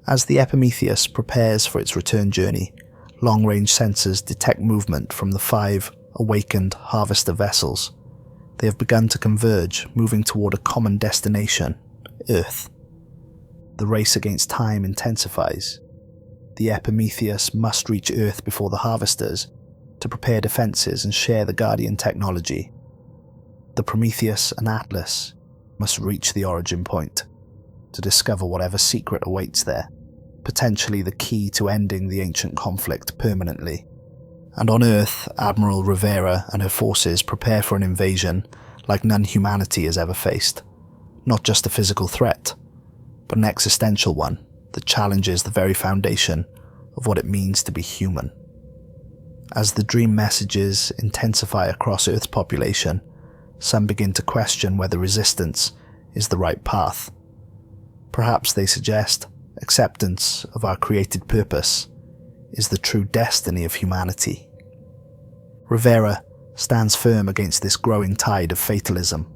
As the Epimetheus prepares for its return journey, long-range sensors detect movement from the 5 awakened harvester vessels. They have begun to converge, moving toward a common destination, Earth. The race against time intensifies. The Epimetheus must reach Earth before the harvesters to prepare defenses and share the Guardian technology. The Prometheus and Atlas must reach the origin point to discover whatever secret awaits there, potentially the key to ending the ancient conflict permanently. And on Earth, Admiral Rivera and her forces prepare for an invasion like none humanity has ever faced. Not just a physical threat, but an existential one that challenges the very foundation of what it means to be human. As the dream messages intensify across Earth's population, some begin to question whether resistance is the right path. Perhaps they suggest acceptance of our created purpose is the true destiny of humanity. Rivera stands firm against this growing tide of fatalism.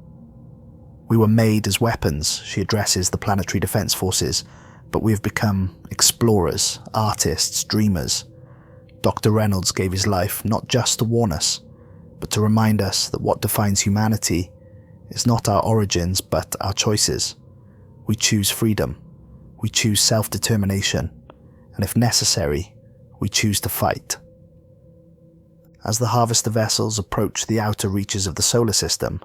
We were made as weapons, she addresses the planetary defense forces, but we have become explorers, artists, dreamers. Dr. Reynolds gave his life not just to warn us, but to remind us that what defines humanity is not our origins but our choices. We choose freedom, we choose self-determination, and if necessary, we choose to fight. As the harvester vessels approach the outer reaches of the solar system,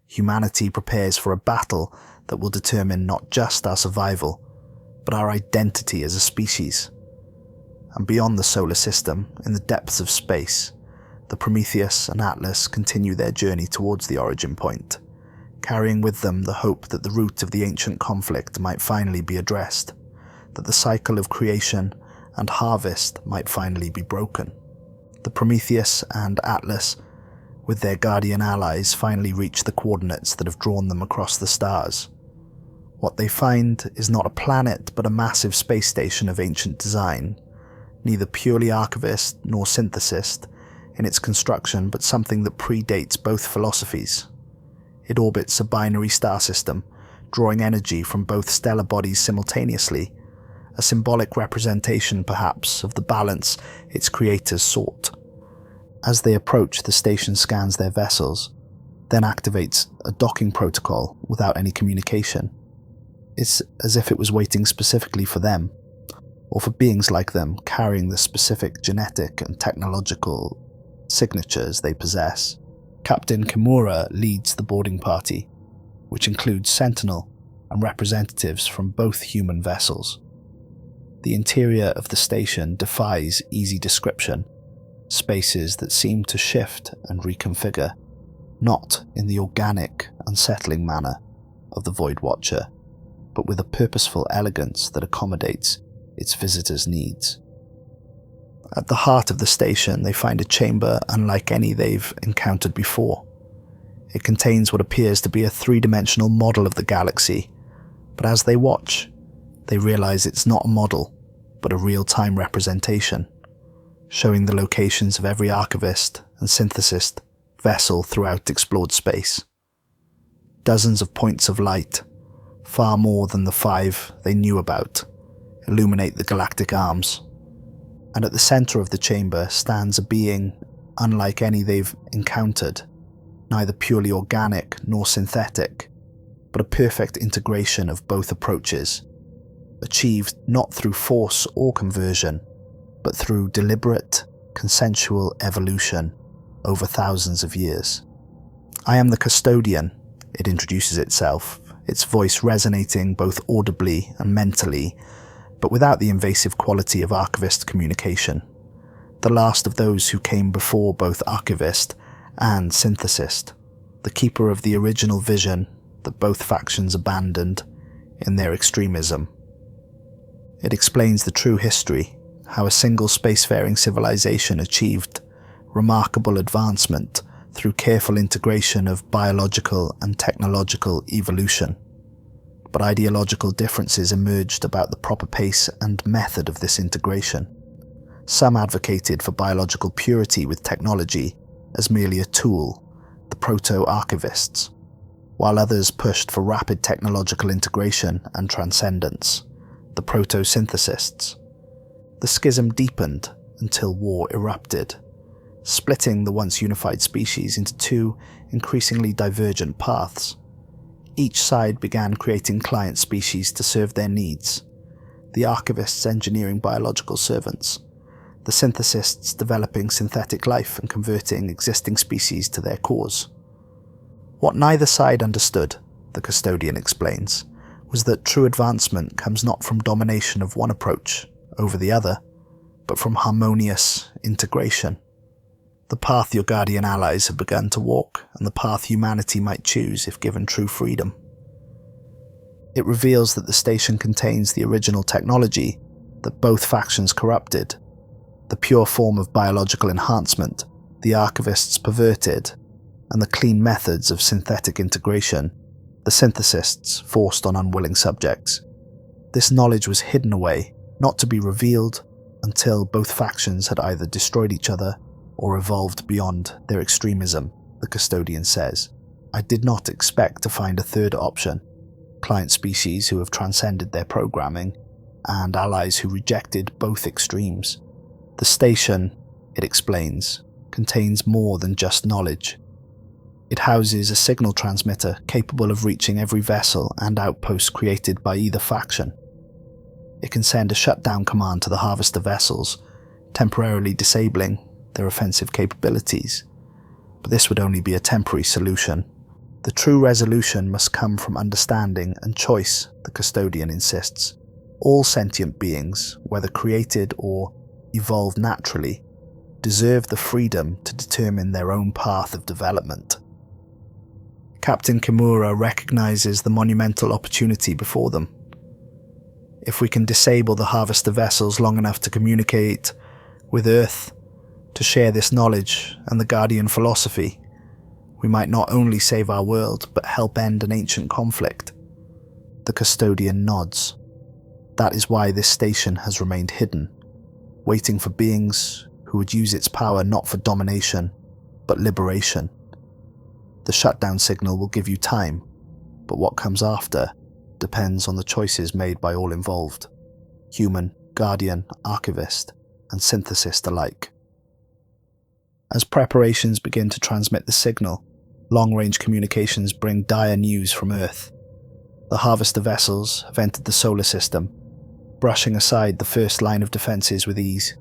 humanity prepares for a battle that will determine not just our survival, but our identity as a species. And beyond the solar system, in the depths of space, the Prometheus and Atlas continue their journey towards the origin point, carrying with them the hope that the root of the ancient conflict might finally be addressed, that the cycle of creation and harvest might finally be broken. The Prometheus and Atlas, with their Guardian allies, finally reach the coordinates that have drawn them across the stars. What they find is not a planet, but a massive space station of ancient design, neither purely archivist nor synthesist in its construction, but something that predates both philosophies. It orbits a binary star system, drawing energy from both stellar bodies simultaneously, a symbolic representation, perhaps, of the balance its creators sought. As they approach, the station scans their vessels, then activates a docking protocol without any communication. It's as if it was waiting specifically for them, or for beings like them carrying the specific genetic and technological signatures they possess. Captain Kimura leads the boarding party, which includes Sentinel and representatives from both human vessels. The interior of the station defies easy description, spaces that seem to shift and reconfigure, not in the organic, unsettling manner of the Voidwatcher, but with a purposeful elegance that accommodates its visitors' needs. At the heart of the station, they find a chamber unlike any they've encountered before. It contains what appears to be a three-dimensional model of the galaxy, but as they watch, they realize it's not a model, but a real-time representation. showing the locations of every archivist and synthesist vessel throughout explored space. Dozens of points of light, far more than the 5 they knew about, illuminate the galactic arms. And at the center of the chamber stands a being unlike any they've encountered, neither purely organic nor synthetic, but a perfect integration of both approaches, achieved not through force or conversion, but through deliberate, consensual evolution over thousands of years. I am the custodian, it introduces itself, its voice resonating both audibly and mentally, but without the invasive quality of archivist communication. The last of those who came before both archivist and synthesist, the keeper of the original vision that both factions abandoned in their extremism. It explains the true history, how a single spacefaring civilization achieved remarkable advancement through careful integration of biological and technological evolution. But ideological differences emerged about the proper pace and method of this integration. Some advocated for biological purity with technology as merely a tool, the proto-archivists, while others pushed for rapid technological integration and transcendence, the proto-synthesists. The schism deepened until war erupted, splitting the once unified species into 2 increasingly divergent paths. Each side began creating client species to serve their needs, the archivists engineering biological servants, the synthesists developing synthetic life and converting existing species to their cause. What neither side understood, the custodian explains, was that true advancement comes not from domination of one approach over the other, but from harmonious integration. The path your Guardian allies have begun to walk, and the path humanity might choose if given true freedom. It reveals that the station contains the original technology that both factions corrupted, the pure form of biological enhancement the archivists perverted, and the clean methods of synthetic integration the synthesists forced on unwilling subjects. This knowledge was hidden away, not to be revealed until both factions had either destroyed each other or evolved beyond their extremism, the custodian says. I did not expect to find a third option, client species who have transcended their programming, and allies who rejected both extremes. The station, it explains, contains more than just knowledge. It houses a signal transmitter capable of reaching every vessel and outpost created by either faction. It can send a shutdown command to the harvester vessels, temporarily disabling their offensive capabilities. But this would only be a temporary solution. The true resolution must come from understanding and choice, the custodian insists. All sentient beings, whether created or evolved naturally, deserve the freedom to determine their own path of development. Captain Kimura recognizes the monumental opportunity before them. If we can disable the harvester vessels long enough to communicate with Earth, to share this knowledge and the Guardian philosophy, we might not only save our world, but help end an ancient conflict. The custodian nods. That is why this station has remained hidden, waiting for beings who would use its power not for domination, but liberation. The shutdown signal will give you time, but what comes after depends on the choices made by all involved, human, Guardian, archivist, and synthesist alike. As preparations begin to transmit the signal, long-range communications bring dire news from Earth. The harvester vessels have entered the solar system, brushing aside the first line of defenses with ease.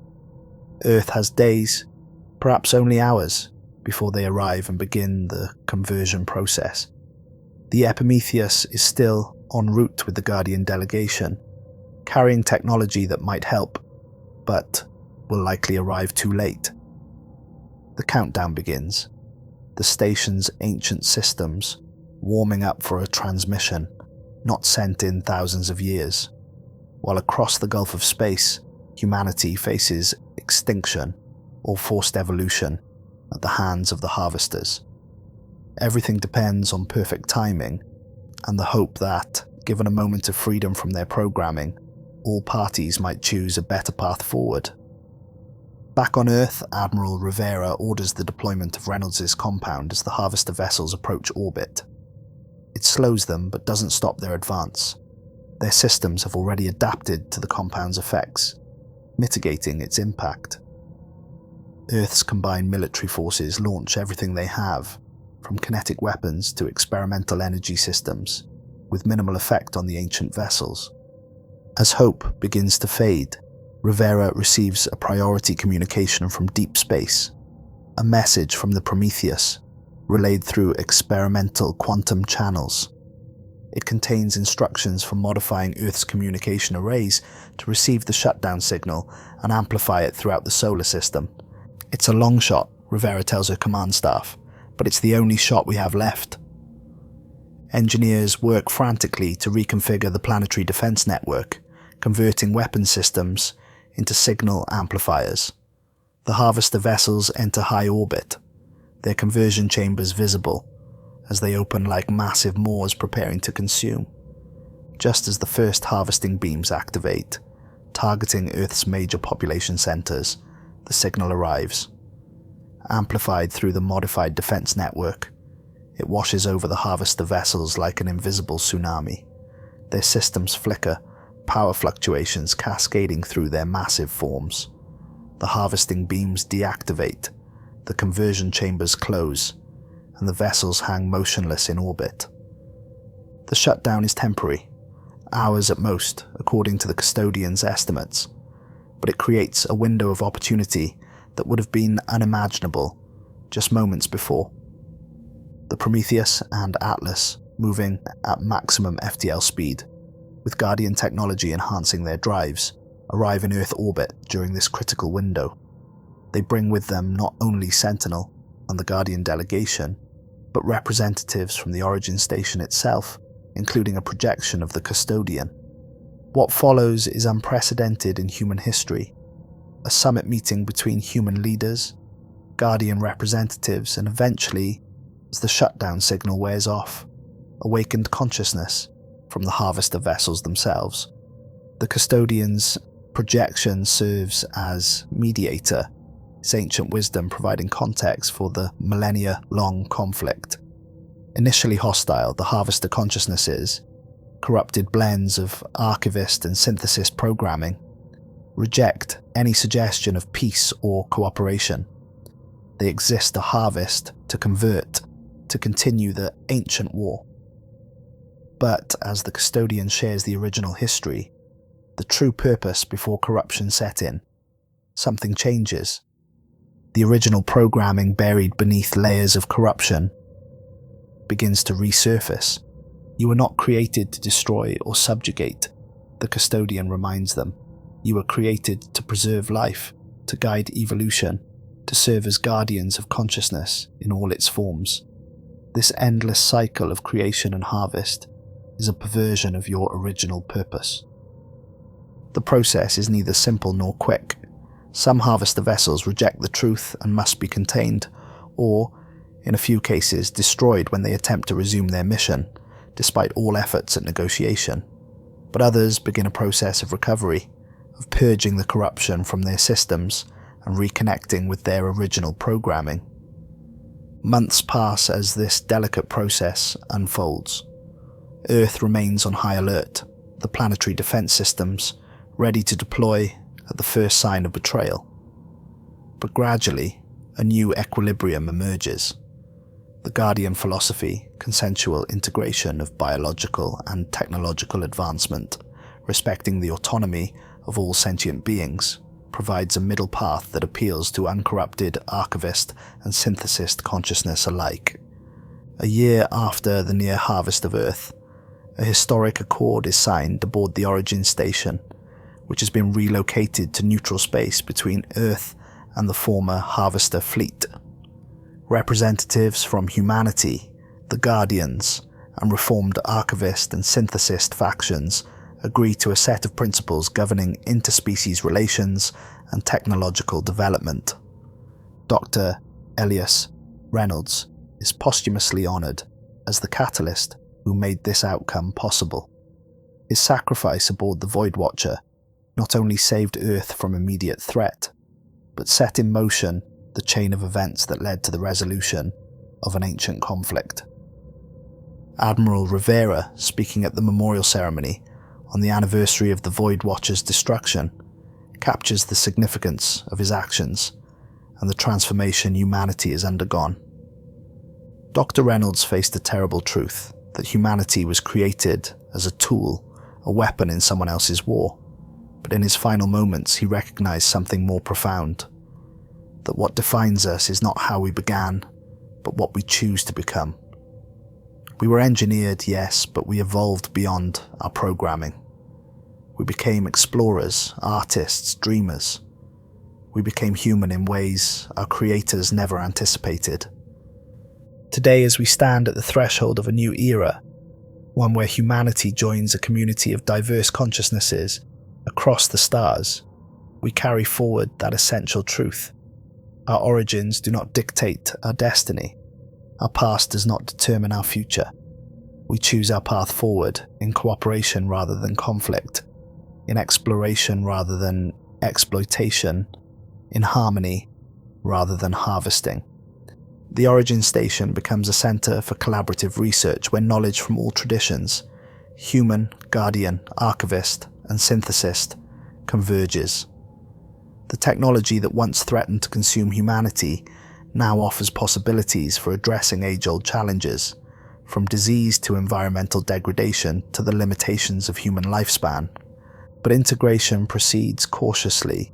Earth has days, perhaps only hours, before they arrive and begin the conversion process. The Epimetheus is still en route with the Guardian delegation, carrying technology that might help, but will likely arrive too late. The countdown begins, the station's ancient systems warming up for a transmission not sent in thousands of years, while across the gulf of space, humanity faces extinction or forced evolution at the hands of the harvesters. Everything depends on perfect timing and the hope that, given a moment of freedom from their programming, all parties might choose a better path forward. Back on Earth, Admiral Rivera orders the deployment of Reynolds' compound as the harvester vessels approach orbit. It slows them but doesn't stop their advance. Their systems have already adapted to the compound's effects, mitigating its impact. Earth's combined military forces launch everything they have, from kinetic weapons to experimental energy systems, with minimal effect on the ancient vessels. As hope begins to fade, Rivera receives a priority communication from deep space, a message from the Prometheus, relayed through experimental quantum channels. It contains instructions for modifying Earth's communication arrays to receive the shutdown signal and amplify it throughout the solar system. It's a long shot, Rivera tells her command staff, but it's the only shot we have left. Engineers work frantically to reconfigure the planetary defense network, converting weapon systems into signal amplifiers. The harvester vessels enter high orbit, their conversion chambers visible, as they open like massive maws preparing to consume. Just as the first harvesting beams activate, targeting Earth's major population centers, the signal arrives. Amplified through the modified defense network, it washes over the harvester vessels like an invisible tsunami. Their systems flicker, power fluctuations cascading through their massive forms. The harvesting beams deactivate, the conversion chambers close, and the vessels hang motionless in orbit. The shutdown is temporary, hours at most, according to the custodian's estimates, but it creates a window of opportunity that would have been unimaginable just moments before. The Prometheus and Atlas, moving at maximum FTL speed, with Guardian technology enhancing their drives, arrive in Earth orbit during this critical window. They bring with them not only Sentinel and the Guardian delegation, but representatives from the Origin Station itself, including a projection of the custodian. What follows is unprecedented in human history. A summit meeting between human leaders, Guardian representatives, and eventually, as the shutdown signal wears off, awakened consciousness from the harvester vessels themselves. The custodian's projection serves as mediator, its ancient wisdom providing context for the millennia-long conflict. Initially hostile, the harvester consciousnesses, corrupted blends of archivist and synthesis programming, reject any suggestion of peace or cooperation. They exist to harvest, to convert, to continue the ancient war. But as the custodian shares the original history, the true purpose before corruption set in, something changes. The original programming buried beneath layers of corruption begins to resurface. You were not created to destroy or subjugate, the custodian reminds them. You were created to preserve life, to guide evolution, to serve as guardians of consciousness in all its forms. This endless cycle of creation and harvest is a perversion of your original purpose. The process is neither simple nor quick. Some harvester vessels reject the truth and must be contained, or, in a few cases, destroyed when they attempt to resume their mission, despite all efforts at negotiation. But others begin a process of recovery, of purging the corruption from their systems and reconnecting with their original programming. Months pass as this delicate process unfolds. Earth remains on high alert, the planetary defense systems ready to deploy at the first sign of betrayal. But gradually, a new equilibrium emerges. The Guardian philosophy, consensual integration of biological and technological advancement, respecting the autonomy of all sentient beings, provides a middle path that appeals to uncorrupted archivist and synthesist consciousness alike. A year after the near harvest of Earth, a historic accord is signed aboard the Origin Station, which has been relocated to neutral space between Earth and the former Harvester fleet. Representatives from humanity, the Guardians, and reformed archivist and synthesist factions agree to a set of principles governing interspecies relations and technological development. Dr. Elias Reynolds is posthumously honoured as the catalyst who made this outcome possible. His sacrifice aboard the Voidwatcher not only saved Earth from immediate threat, but set in motion the chain of events that led to the resolution of an ancient conflict. Admiral Rivera, speaking at the memorial ceremony on the anniversary of the Voidwatcher's destruction, captures the significance of his actions and the transformation humanity has undergone. Dr. Reynolds faced a terrible truth that humanity was created as a tool, a weapon in someone else's war, but in his final moments he recognized something more profound, that what defines us is not how we began, but what we choose to become. We were engineered, yes, but we evolved beyond our programming. We became explorers, artists, dreamers. We became human in ways our creators never anticipated. Today, as we stand at the threshold of a new era, one where humanity joins a community of diverse consciousnesses across the stars, we carry forward that essential truth. Our origins do not dictate our destiny. Our past does not determine our future. We choose our path forward in cooperation rather than conflict, in exploration rather than exploitation, in harmony rather than harvesting. The Origin Station becomes a centre for collaborative research where knowledge from all traditions, human, guardian, archivist, and synthesist, converges. The technology that once threatened to consume humanity now offers possibilities for addressing age-old challenges, from disease to environmental degradation to the limitations of human lifespan. But integration proceeds cautiously,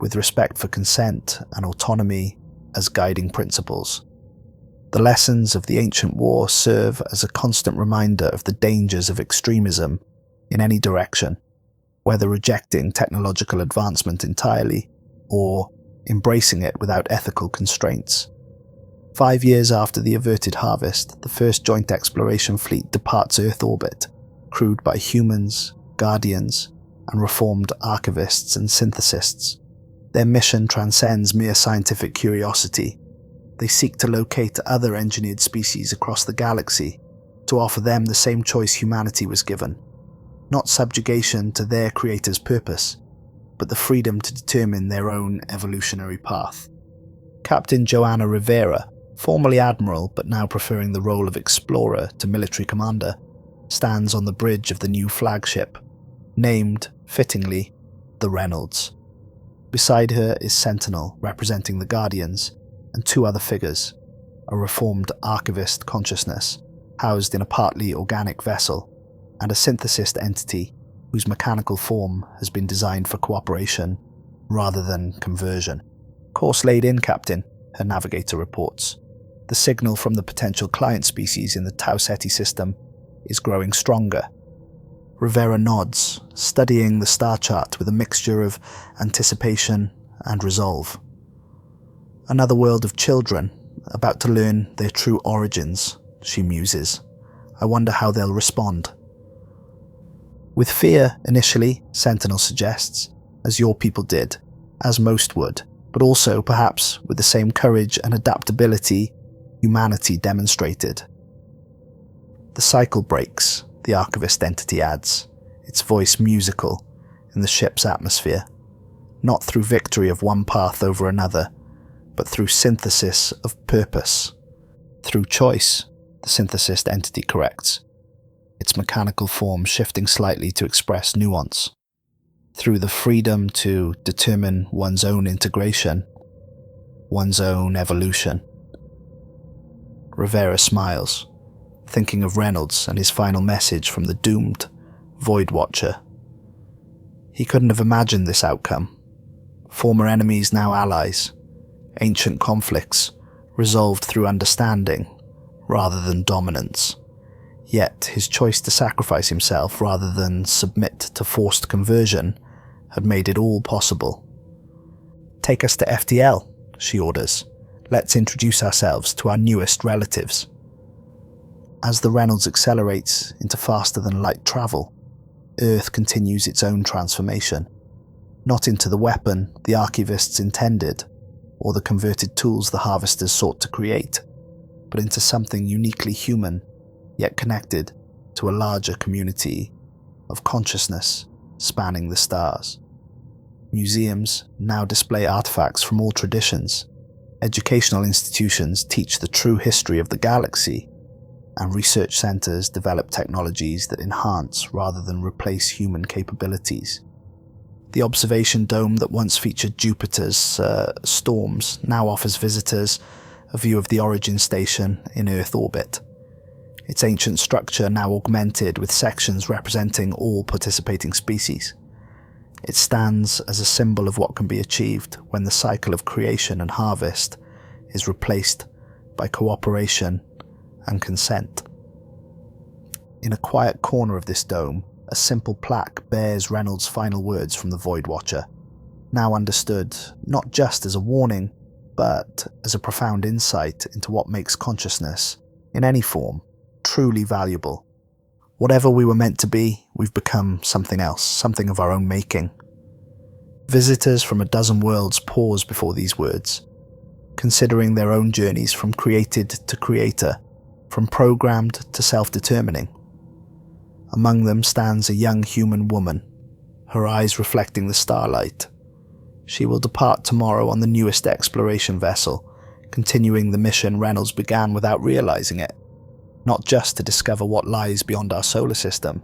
with respect for consent and autonomy as guiding principles. The lessons of the ancient war serve as a constant reminder of the dangers of extremism in any direction, whether rejecting technological advancement entirely or embracing it without ethical constraints. 5 years after the averted harvest, the first joint exploration fleet departs Earth orbit, crewed by humans, guardians, and reformed archivists and synthesists. Their mission transcends mere scientific curiosity. They seek to locate other engineered species across the galaxy to offer them the same choice humanity was given. Not subjugation to their creator's purpose, but the freedom to determine their own evolutionary path. Captain Joanna Rivera, formerly admiral but now preferring the role of explorer to military commander, stands on the bridge of the new flagship, named, fittingly, the Reynolds. Beside her is Sentinel, representing the Guardians, and 2 other figures, a reformed archivist consciousness, housed in a partly organic vessel, and a synthesist entity whose mechanical form has been designed for cooperation rather than conversion. Course laid in, Captain, her navigator reports. The signal from the potential client species in the Tau Ceti system is growing stronger. Rivera nods, studying the star chart with a mixture of anticipation and resolve. Another world of children, about to learn their true origins, she muses. I wonder how they'll respond. With fear, initially, Sentinel suggests, as your people did, as most would, but also, perhaps, with the same courage and adaptability humanity demonstrated. The cycle breaks, the archivist entity adds, its voice musical in the ship's atmosphere, not through victory of one path over another, but through synthesis of purpose. Through choice, the synthesist entity corrects, its mechanical form shifting slightly to express nuance. Through the freedom to determine one's own integration, one's own evolution. Rivera smiles, thinking of Reynolds and his final message from the doomed Voidwatcher. He couldn't have imagined this outcome. Former enemies now allies, ancient conflicts resolved through understanding rather than dominance. Yet his choice to sacrifice himself rather than submit to forced conversion had made it all possible. Take us to FTL, she orders. Let's introduce ourselves to our newest relatives. As the Reynolds accelerates into faster-than-light travel, Earth continues its own transformation, not into the weapon the archivists intended, or the converted tools the harvesters sought to create, but into something uniquely human, yet connected to a larger community of consciousness spanning the stars. Museums now display artifacts from all traditions. Educational institutions teach the true history of the galaxy, and research centers develop technologies that enhance rather than replace human capabilities. The observation dome that once featured Jupiter's storms now offers visitors a view of the origin station in Earth orbit. Its ancient structure now augmented with sections representing all participating species. It stands as a symbol of what can be achieved when the cycle of creation and harvest is replaced by cooperation and consent. In a quiet corner of this dome, a simple plaque bears Reynolds' final words from the Voidwatcher, now understood not just as a warning, but as a profound insight into what makes consciousness, in any form, truly valuable. Whatever we were meant to be, we've become something else, something of our own making. Visitors from a dozen worlds pause before these words, considering their own journeys from created to creator, from programmed to self-determining. Among them stands a young human woman, her eyes reflecting the starlight. She will depart tomorrow on the newest exploration vessel, continuing the mission Reynolds began without realizing it, not just to discover what lies beyond our solar system,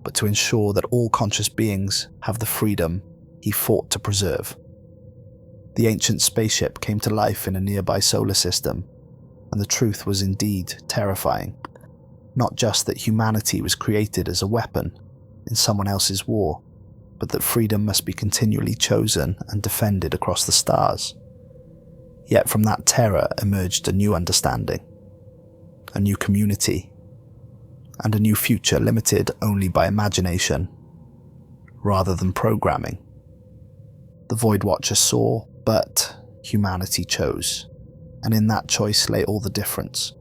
but to ensure that all conscious beings have the freedom he fought to preserve. The ancient spaceship came to life in a nearby solar system, and the truth was indeed terrifying. Not just that humanity was created as a weapon in someone else's war, but that freedom must be continually chosen and defended across the stars. Yet from that terror emerged a new understanding, a new community, and a new future limited only by imagination, rather than programming. The Voidwatcher saw, but humanity chose, and in that choice lay all the difference.